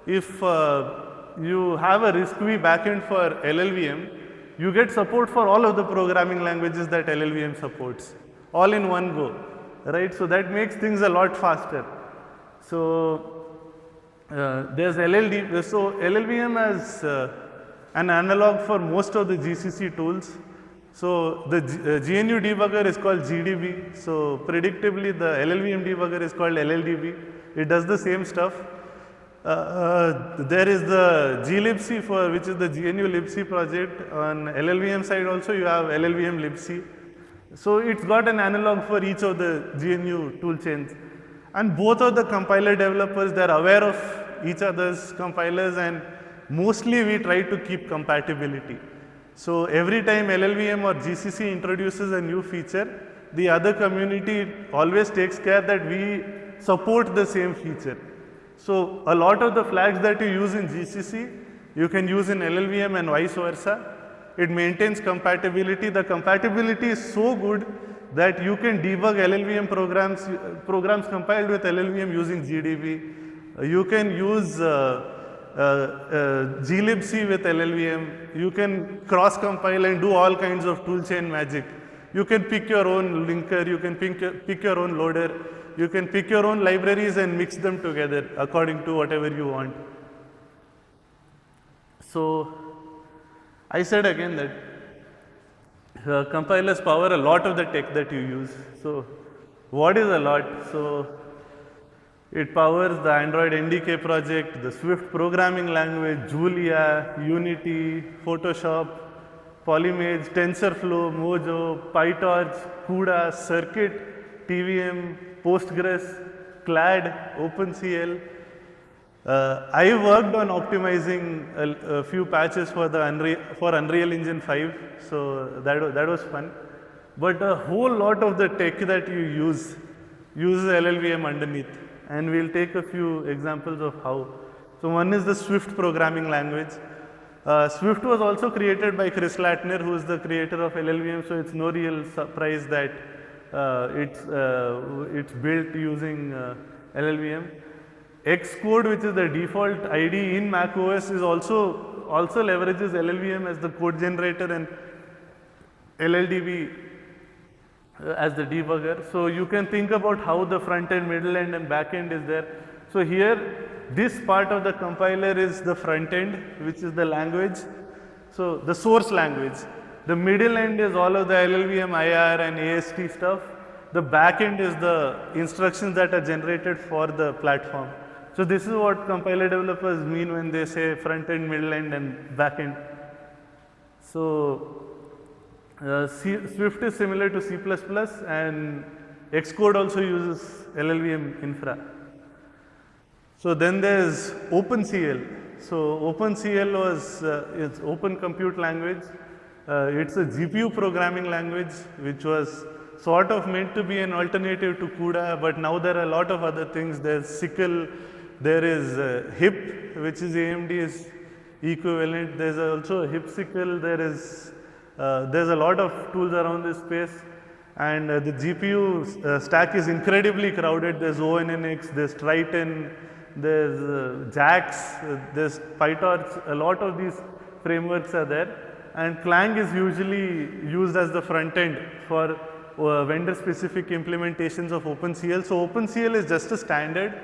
If you have a RISC-V backend for LLVM, you get support for all of the programming languages that LLVM supports, all in one go, right? So that makes things a lot faster. So there's LLD, so LLVM has an analog for most of the GCC tools. So the GNU debugger is called GDB. So predictably, the LLVM debugger is called LLDB. It does the same stuff. There is the glibc, which is the GNU libc project. On LLVM side also, you have LLVM libc. So it's got an analog for each of the GNU tool chains. And both of the compiler developers, they're aware of each other's compilers, and mostly we try to keep compatibility. So every time LLVM or GCC introduces a new feature, the other community always takes care that we support the same feature. So a lot of the flags that you use in GCC, you can use in LLVM and vice versa. It maintains compatibility. The compatibility is so good that you can debug LLVM programs compiled with LLVM using GDB. You can use glibc with LLVM. You can cross-compile and do all kinds of toolchain magic. You can pick your own linker. You can pick your own loader. You can pick your own libraries and mix them together according to whatever you want. So I said again that compilers power a lot of the tech that you use. So what is a lot? So it powers the Android NDK project, the Swift programming language, Julia, Unity, Photoshop, Polymage, TensorFlow, Mojo, PyTorch, CUDA, Circuit, TVM, Postgres, CLAD, OpenCL. I worked on optimizing a few patches for Unreal Engine 5, so that was fun. But a whole lot of the tech that you use uses LLVM underneath, and we'll take a few examples of how. So one is the Swift programming language. Swift was also created by Chris Latner, who is the creator of LLVM, so it's no real surprise that it's built using LLVM. Xcode, which is the default IDE in macOS, is also leverages LLVM as the code generator, and LLDB as the debugger. So you can think about how the front end, middle end and back end is there. So here this part of the compiler is the front end, which is the language. So the source language. The middle end is all of the LLVM, IR and AST stuff. The back end is the instructions that are generated for the platform. So this is what compiler developers mean when they say front end, middle end and back end. So Swift is similar to C++ and Xcode also uses LLVM infra. So then there's OpenCL. So OpenCL was it's Open Compute Language. It's a GPU programming language which was sort of meant to be an alternative to CUDA, but now there are a lot of other things. There's SYCL, there is HIP, which is AMD's equivalent. There's also HIP-SYCL. There's a lot of tools around this space, and the GPU stack is incredibly crowded. There's ONNX, there's Triton, there's JAX, there's PyTorch. A lot of these frameworks are there, and Clang is usually used as the front end for vendor-specific implementations of OpenCL. So OpenCL is just a standard.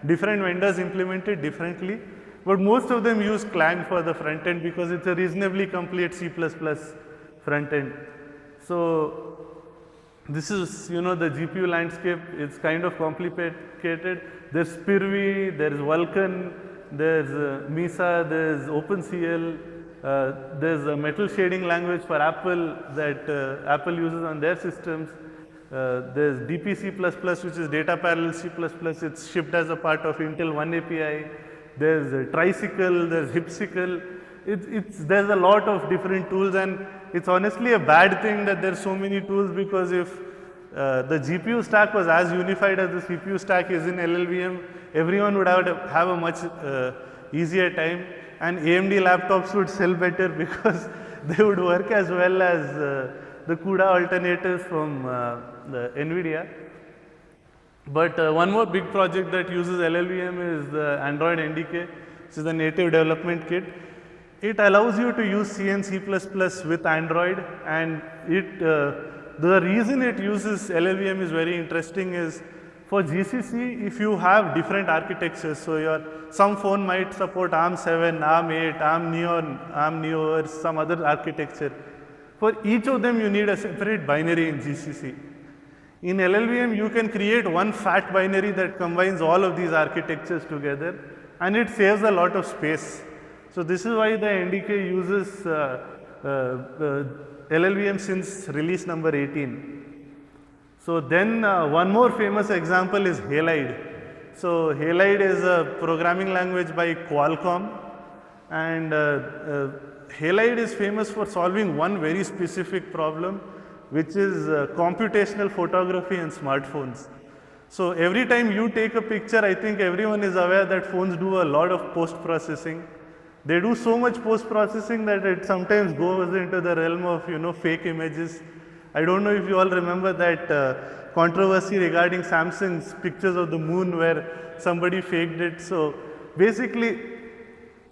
Different vendors implement it differently, but most of them use Clang for the front end because it's a reasonably complete C++ front end. So this is, the GPU landscape. It's kind of complicated. There's Spirvi, there's Vulkan, there's Mesa, there's OpenCL, there's a metal shading language for Apple that Apple uses on their systems. There's DPC++, which is data parallel C++. It's shipped as a part of Intel One API. There's Tricycle, there's HIP-SYCL. There's a lot of different tools, and it's honestly a bad thing that there's so many tools, because if the GPU stack was as unified as the CPU stack is in LLVM, everyone would have a much easier time, and AMD laptops would sell better because they would work as well as the CUDA alternatives from the NVIDIA. But one more big project that uses LLVM is the Android NDK, which is the native development kit. It allows you to use C and C++ with Android, and the reason it uses LLVM is very interesting. Is for GCC, if you have different architectures, so some phone might support ARM7, ARM8, ARM Neon, ARM Neo, or some other architecture. For each of them, you need a separate binary in GCC. In LLVM, you can create one fat binary that combines all of these architectures together, and it saves a lot of space. So this is why the NDK uses LLVM since release number 18. So then one more famous example is Halide. So Halide is a programming language by Qualcomm, and Halide is famous for solving one very specific problem, which is computational photography and smartphones. So every time you take a picture, I think everyone is aware that phones do a lot of post-processing. They do so much post-processing that it sometimes goes into the realm of fake images. I don't know if you all remember that controversy regarding Samsung's pictures of the moon where somebody faked it. So basically,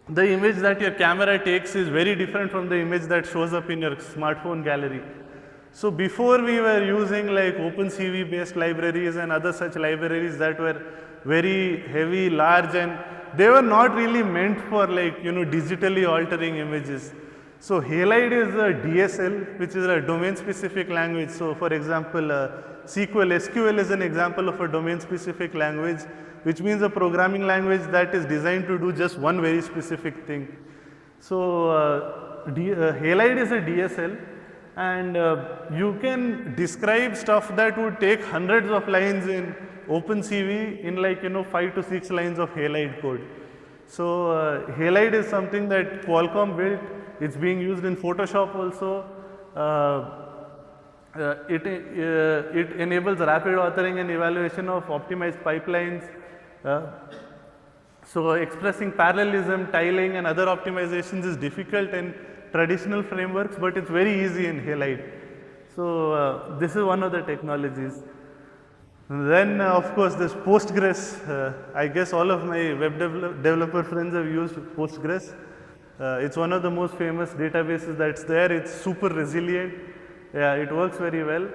the image that your camera takes is very different from the image that shows up in your smartphone gallery. So before we were using like OpenCV based libraries and other such libraries that were very heavy, large, and they were not really meant for like digitally altering images. So Halide is a DSL, which is a domain specific language. So for example, SQL is an example of a domain specific language, which means a programming language that is designed to do just one very specific thing. So Halide is a DSL, and you can describe stuff that would take hundreds of lines in OpenCV in like 5 to 6 lines of Halide code. So Halide is something that Qualcomm built. It's being used in Photoshop also. It enables rapid authoring and evaluation of optimized pipelines. So expressing parallelism, tiling, and other optimizations is difficult in traditional frameworks, but it's very easy in Halide. So this is one of the technologies. Then of course there's Postgres. I guess all of my web developer friends have used Postgres. It's one of the most famous databases that's there. It's super resilient. Yeah, it works very well.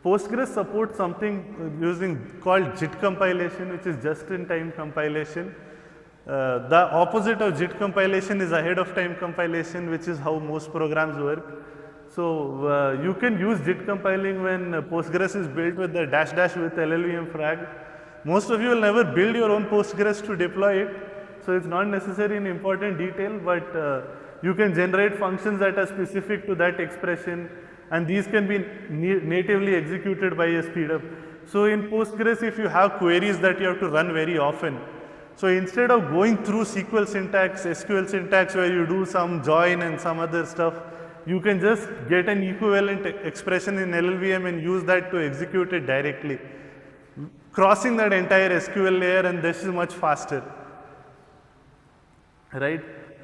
Postgres supports something using called JIT compilation, which is just-in-time compilation. The opposite of JIT compilation is ahead-of-time compilation, which is how most programs work. So you can use JIT compiling when Postgres is built with the -- with LLVM frag. Most of you will never build your own Postgres to deploy it, so it's not necessary in important detail, but you can generate functions that are specific to that expression, and these can be natively executed by a speedup. So in Postgres, if you have queries that you have to run very often, so instead of going through SQL syntax, SQL syntax where you do some join and some other stuff, you can just get an equivalent expression in LLVM and use that to execute it directly, crossing that entire SQL layer, and this is much faster, right?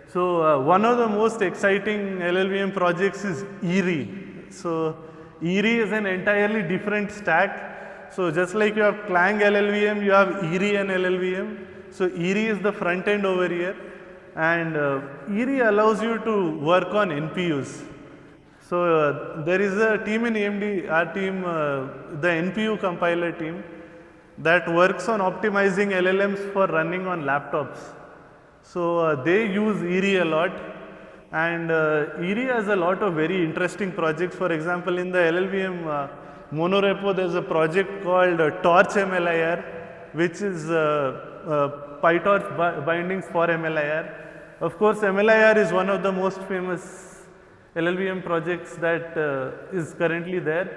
So one of the most exciting LLVM projects is ERI. So ERI is an entirely different stack. So just like you have Clang LLVM, you have ERI and LLVM. So ERI is the front end over here, and ERI allows you to work on NPUs. So there is a team in AMD, our team, the NPU compiler team, that works on optimizing LLMs for running on laptops. So they use ERI a lot, and ERI has a lot of very interesting projects. For example, in the LLVM monorepo, there's a project called Torch MLIR, which is PyTorch bindings for MLIR. Of course, MLIR is one of the most famous LLVM projects that is currently there.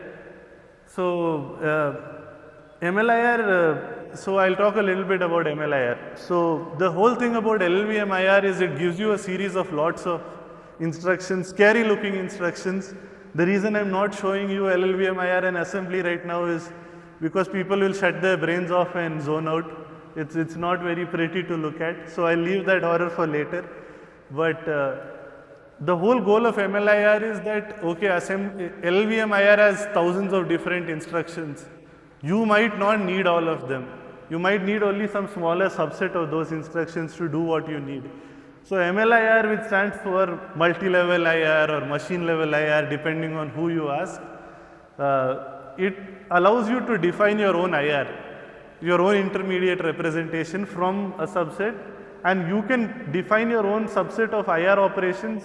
So MLIR, so I'll talk a little bit about MLIR. So the whole thing about LLVM IR is it gives you a series of lots of instructions, scary looking instructions. The reason I'm not showing you LLVM IR in assembly right now is because people will shut their brains off and zone out. It's not very pretty to look at, so I'll leave that horror for later. But the whole goal of MLIR is that, okay, LLVM IR has thousands of different instructions. You might not need all of them. You might need only some smaller subset of those instructions to do what you need. So MLIR, which stands for multi-level IR or machine level IR, depending on who you ask, it allows you to define your own IR, your own intermediate representation from a subset, and you can define your own subset of IR operations,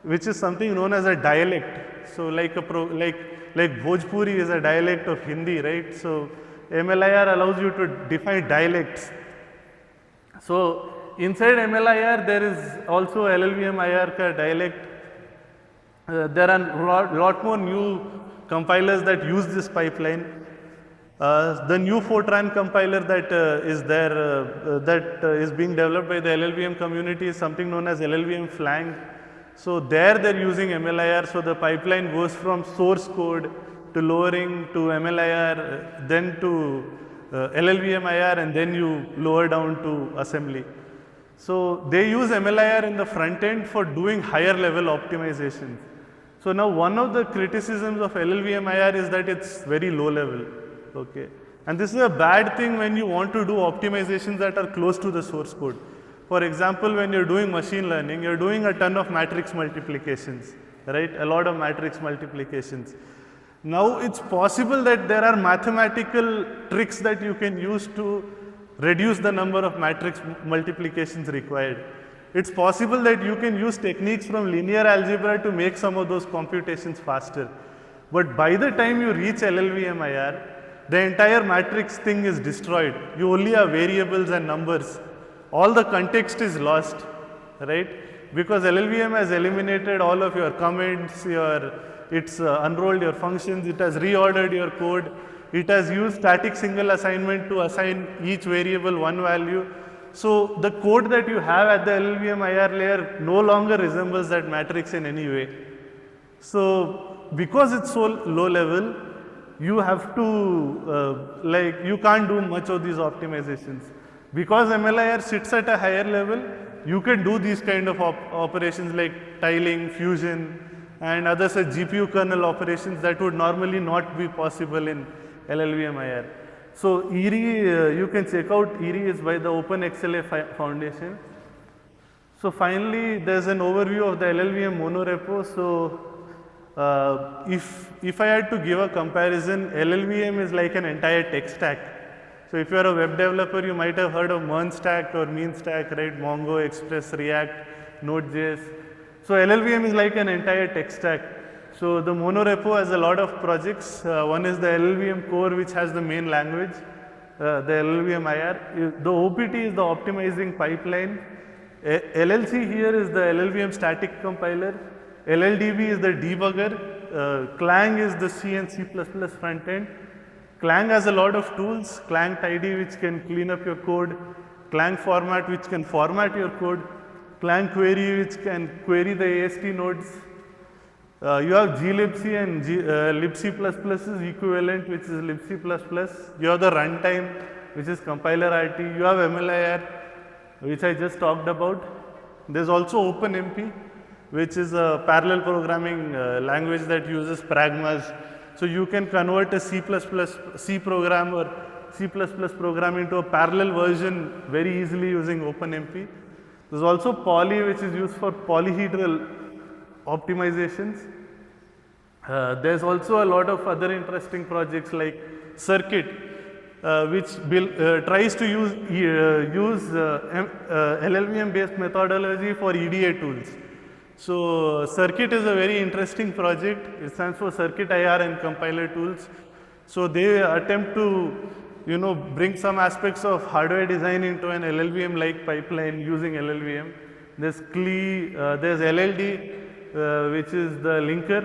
which is something known as a dialect. So like Bhojpuri is a dialect of Hindi, right? So MLIR allows you to define dialects. So inside MLIR, there is also LLVM IR ka dialect. There are lot more new compilers that use this pipeline. The new Fortran compiler that is there, that is being developed by the LLVM community is something known as LLVM Flang. So there they're using MLIR, so the pipeline goes from source code to lowering to MLIR, then to LLVM IR, and then you lower down to assembly. So they use MLIR in the front end for doing higher level optimization. So now one of the criticisms of LLVM IR is that it's very low level, okay? And this is a bad thing when you want to do optimizations that are close to the source code. For example, when you're doing machine learning, you're doing a ton of matrix multiplications, right? A lot of matrix multiplications. Now it's possible that there are mathematical tricks that you can use to reduce the number of matrix multiplications required. It's possible that you can use techniques from linear algebra to make some of those computations faster. But by the time you reach LLVM IR, the entire matrix thing is destroyed. You only have variables and numbers. All the context is lost, right? Because LLVM has eliminated all of your comments, it's unrolled your functions, it has reordered your code, it has used static single assignment to assign each variable one value. So the code that you have at the LLVM IR layer no longer resembles that matrix in any way. So because it's so low level, you have to, you can't do much of these optimizations. Because MLIR sits at a higher level, you can do these kind of operations like tiling, fusion, and other such GPU kernel operations that would normally not be possible in LLVM IR. So ERI, you can check out ERI is by the OpenXLA Foundation. So finally, there's an overview of the LLVM monorepo. So if I had to give a comparison, LLVM is like an entire tech stack. So if you are a web developer, you might have heard of MERN stack or mean stack, right? Mongo, Express, React, Node.js. So LLVM is like an entire tech stack. So the monorepo has a lot of projects. One is the LLVM core, which has the main language, the LLVM IR. The OPT is the optimizing pipeline. LLC here is the LLVM static compiler. LLDB is the debugger. Clang is the C and C++ front end. Clang has a lot of tools. Clang tidy, which can clean up your code. Clang format, which can format your code. Clang query, which can query the AST nodes. You have glibc and libc++'s equivalent, which is libc++. You have the runtime, which is compiler RT. You have MLIR, which I just talked about. There's also OpenMP, which is a parallel programming language that uses pragmas. So you can convert a C program or C++ program into a parallel version very easily using OpenMP. There's also Poly, which is used for polyhedral optimizations. There's also a lot of other interesting projects like Circuit, which tries to use LLVM based methodology for EDA tools. So Circuit is a very interesting project. It stands for Circuit IR and Compiler Tools. So they attempt to, bring some aspects of hardware design into an LLVM-like pipeline using LLVM. There's CLI, there's LLD, which is the linker,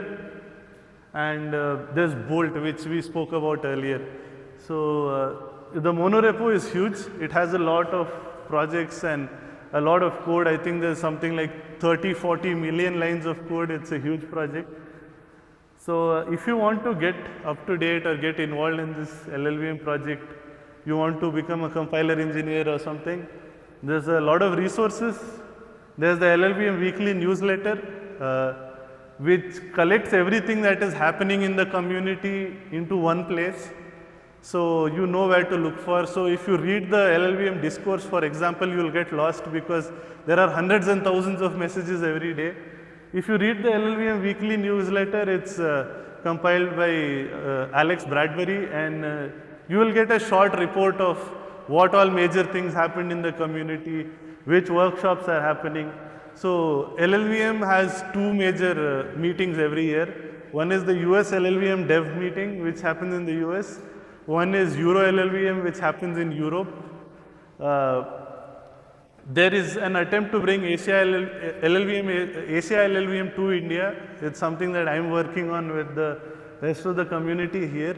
and there's Bolt, which we spoke about earlier. So the monorepo is huge. It has a lot of projects and a lot of code. I think there's something like 30-40 million lines of code. It's a huge project. So if you want to get up to date or get involved in this LLVM project, you want to become a compiler engineer or something, there's a lot of resources. There's the LLVM weekly newsletter, which collects everything that is happening in the community into one place. So you know where to look for. So if you read the LLVM discourse, for example, you will get lost because there are hundreds and thousands of messages every day. If you read the LLVM weekly newsletter, it's compiled by Alex Bradbury, and you will get a short report of what all major things happened in the community, which workshops are happening. So LLVM has two major meetings every year. One is the US LLVM dev meeting, which happens in the US. One is Euro LLVM, which happens in Europe. There is an attempt to bring Asia LLVM to India. It's something that I'm working on with the rest of the community here.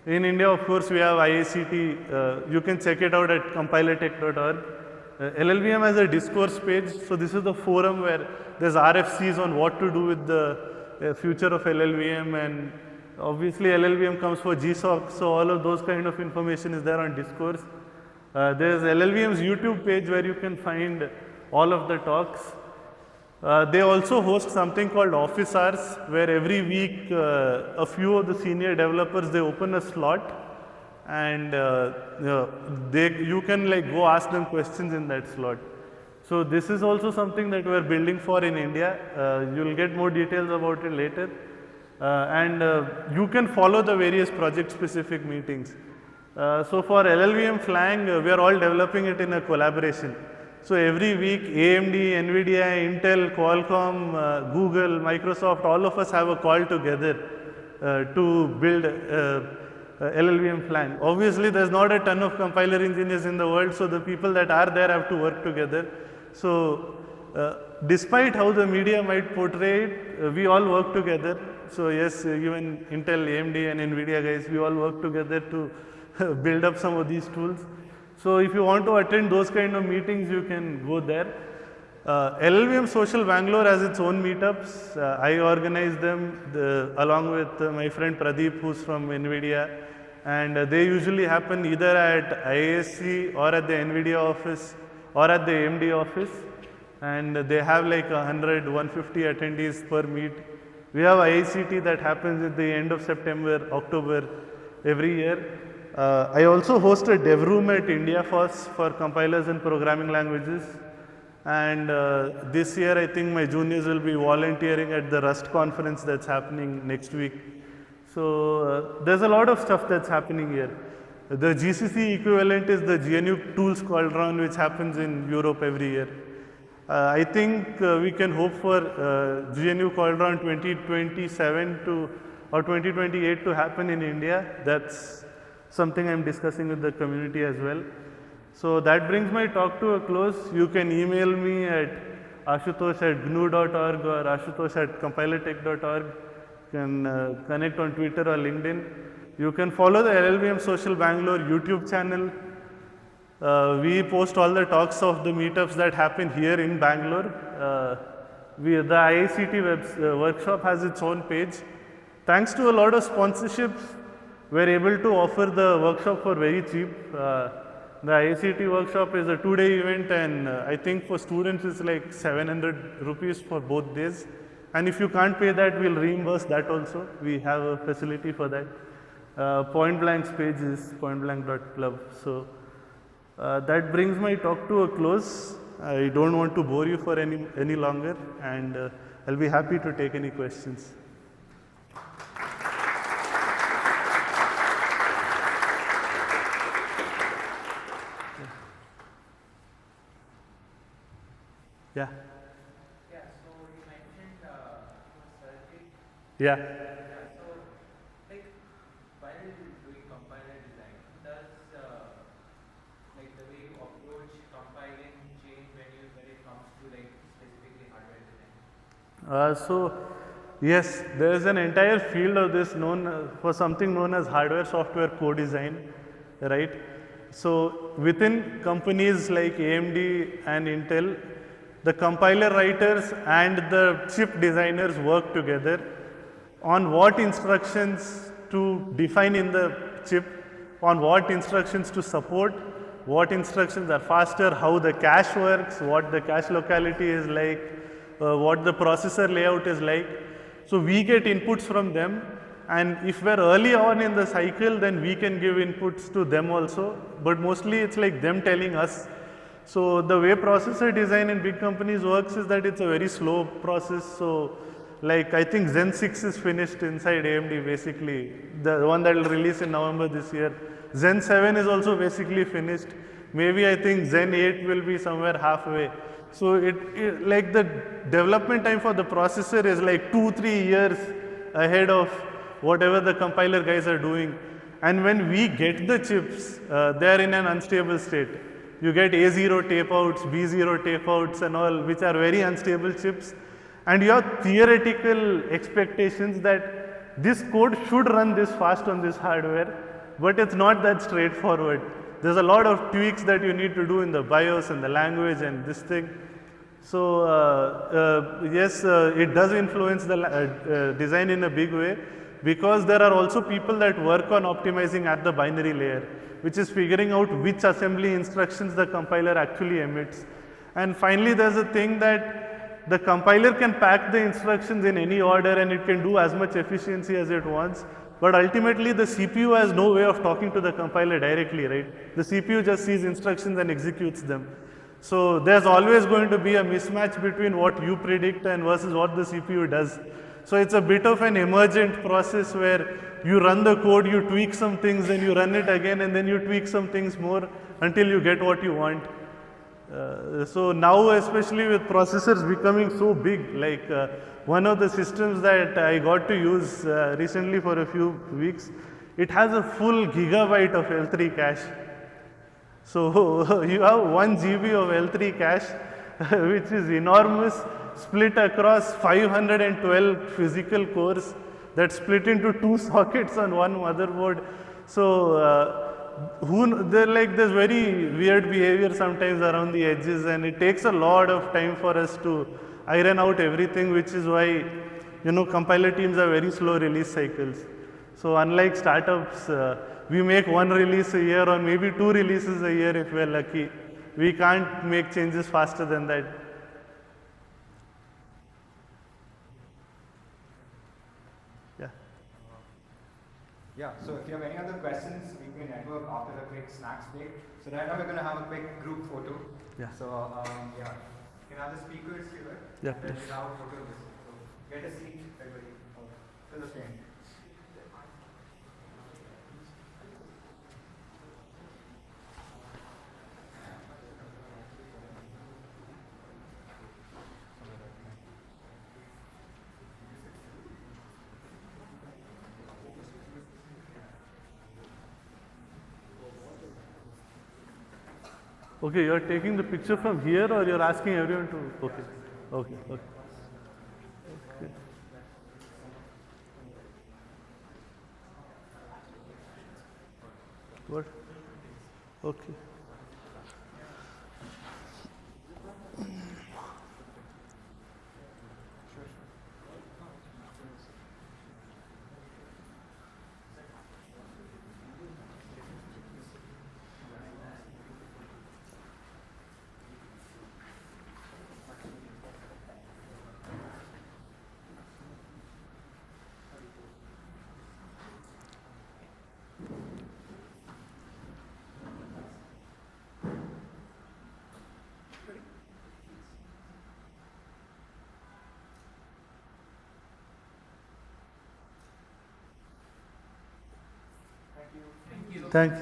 In India, of course, we have IACT. You can check it out at compilertech.org. LLVM has a discourse page. So this is the forum where there's RFCs on what to do with the future of LLVM, and obviously LLVM comes for GSOC, so all of those kind of information is there on discourse. There's LLVM's YouTube page where you can find all of the talks. They also host something called office hours, where every week a few of the senior developers, they open a slot, and you can like go ask them questions in that slot. So this is also something that we're building for in India. You'll get more details about it later. And you can follow the various project specific meetings. So for LLVM Flang, we are all developing it in a collaboration. So every week, AMD, NVIDIA, Intel, Qualcomm, Google, Microsoft, all of us have a call together to build LLVM Flang. Obviously, there's not a ton of compiler engineers in the world, so the people that are there have to work together. So despite how the media might portray it, we all work together. So yes, even Intel, AMD and NVIDIA guys, we all work together to build up some of these tools. So if you want to attend those kind of meetings, you can go there. LLVM Social Bangalore has its own meetups. I organize them along with my friend Pradeep, who's from NVIDIA. And they usually happen either at IASC or at the NVIDIA office or at the AMD office. And they have like 100, 150 attendees per meet. We have IACT that happens at the end of September, October every year. I also host a dev room at India FOSS for compilers and programming languages. And this year, I think my juniors will be volunteering at the Rust conference that's happening next week. So there's a lot of stuff that's happening here. The GCC equivalent is the GNU Tools Cauldron, which happens in Europe every year. I think we can hope for GNU Cauldron 2027 or 2028 to happen in India. That's something I'm discussing with the community as well. So that brings my talk to a close. You can email me at ashutosh@gnu.org or ashutosh@compilertech.org. You can connect on Twitter or LinkedIn. You can follow the LLVM Social Bangalore YouTube channel. We post all the talks of the meetups that happen here in Bangalore. The IICT workshop has its own page. Thanks to a lot of sponsorships, we're able to offer the workshop for very cheap. The IICT workshop is a 2-day event, and I think for students it's like 700 rupees for both days. And if you can't pay that, we'll reimburse that also. We have a facility for that. Point Blank's page is pointblank.club. So that brings my talk to a close. I don't want to bore you for any longer, and I'll be happy to take any questions. Yeah. Yeah, so you mentioned circuit. Yeah. Yeah, so like while doing compiler design, does like the way you approach compiling change when it comes to like specifically hardware design? So yes, there is an entire field of this known for something known as hardware software co-design, right? So within companies like AMD and Intel, the compiler writers and the chip designers work together on what instructions to define in the chip, on what instructions to support, what instructions are faster, how the cache works, what the cache locality is like, what the processor layout is like. So we get inputs from them, and if we're early on in the cycle, then we can give inputs to them also, but mostly it's like them telling us. So the way processor design in big companies works is that it's a very slow process. So like I think Zen 6 is finished inside AMD basically, the one that will release in November this year. Zen 7 is also basically finished. Maybe I think Zen 8 will be somewhere halfway. So it like the development time for the processor is like 2-3 years ahead of whatever the compiler guys are doing. And when we get the chips, they're in an unstable state. You get A0 tape outs, B0 tape outs and all, which are very unstable chips. And you have theoretical expectations that this code should run this fast on this hardware, but it's not that straightforward. There's a lot of tweaks that you need to do in the BIOS and the language and this thing. So yes, it does influence the design in a big way, because there are also people that work on optimizing at the binary layer, which is figuring out which assembly instructions the compiler actually emits. And finally, there's a thing that the compiler can pack the instructions in any order and it can do as much efficiency as it wants. But ultimately, the CPU has no way of talking to the compiler directly, right? The CPU just sees instructions and executes them. So there's always going to be a mismatch between what you predict and versus what the CPU does. So it's a bit of an emergent process where you run the code, you tweak some things, then you run it again, and then you tweak some things more until you get what you want. So now, especially with processors becoming so big, like one of the systems that I got to use recently for a few weeks, it has a full gigabyte of L3 cache. So you have 1 GB of L3 cache, which is enormous, split across 512 physical cores that split into 2 sockets on one motherboard. So there's very weird behavior sometimes around the edges, and it takes a lot of time for us to iron out everything, which is why compiler teams have very slow release cycles. So unlike startups, we make 1 release a year or maybe 2 releases a year if we're lucky. We can't make changes faster than that. Yeah, so if you have any other questions, we can network after the quick snacks break. So right now we're going to have a quick group photo. Yeah. So yeah. have the speakers here. Yeah, And then please. we have photo of this. So get a seat, everybody. To the front. Okay, you're taking the picture from here or you're asking everyone to? Okay, okay, okay. Okay. What? Okay. Thanks.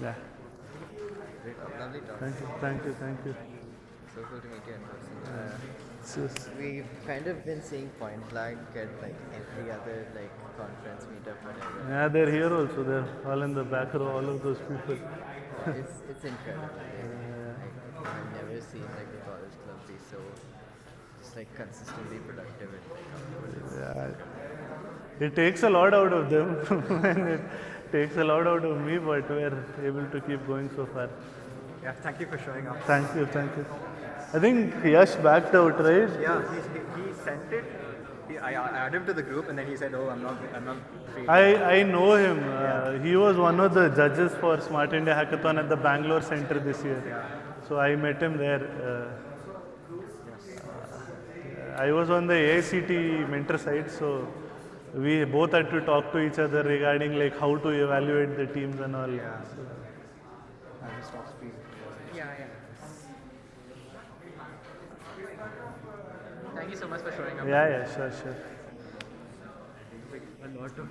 Yeah. Lovely talk. Thank you. Thank you. Thank you. So cool to meet you in person. Just, We've kind of been seeing Point Blank at like every other like conference, meetup, whatever. yeah, they're here also. They're all in the back row. All of those people. It's incredible. I've never seen like the college club be so just like consistently productive and like output. Yeah. It takes a lot out of them, and it takes a lot out of me, but we're able to keep going so far. Yeah, thank you for showing up. Thank you. Thank you. I think Yash backed out, right? Yeah, he sent it. I added him to the group, and then he said, "Oh, I'm not free." I know him. He was one of the judges for Smart India Hackathon at the Bangalore Center this year. So I met him there. I was on the AICT mentor side, so we both had to talk to each other regarding like how to evaluate the teams and all. Yeah. So, Thank you so much for showing up. yeah, sure. A lot of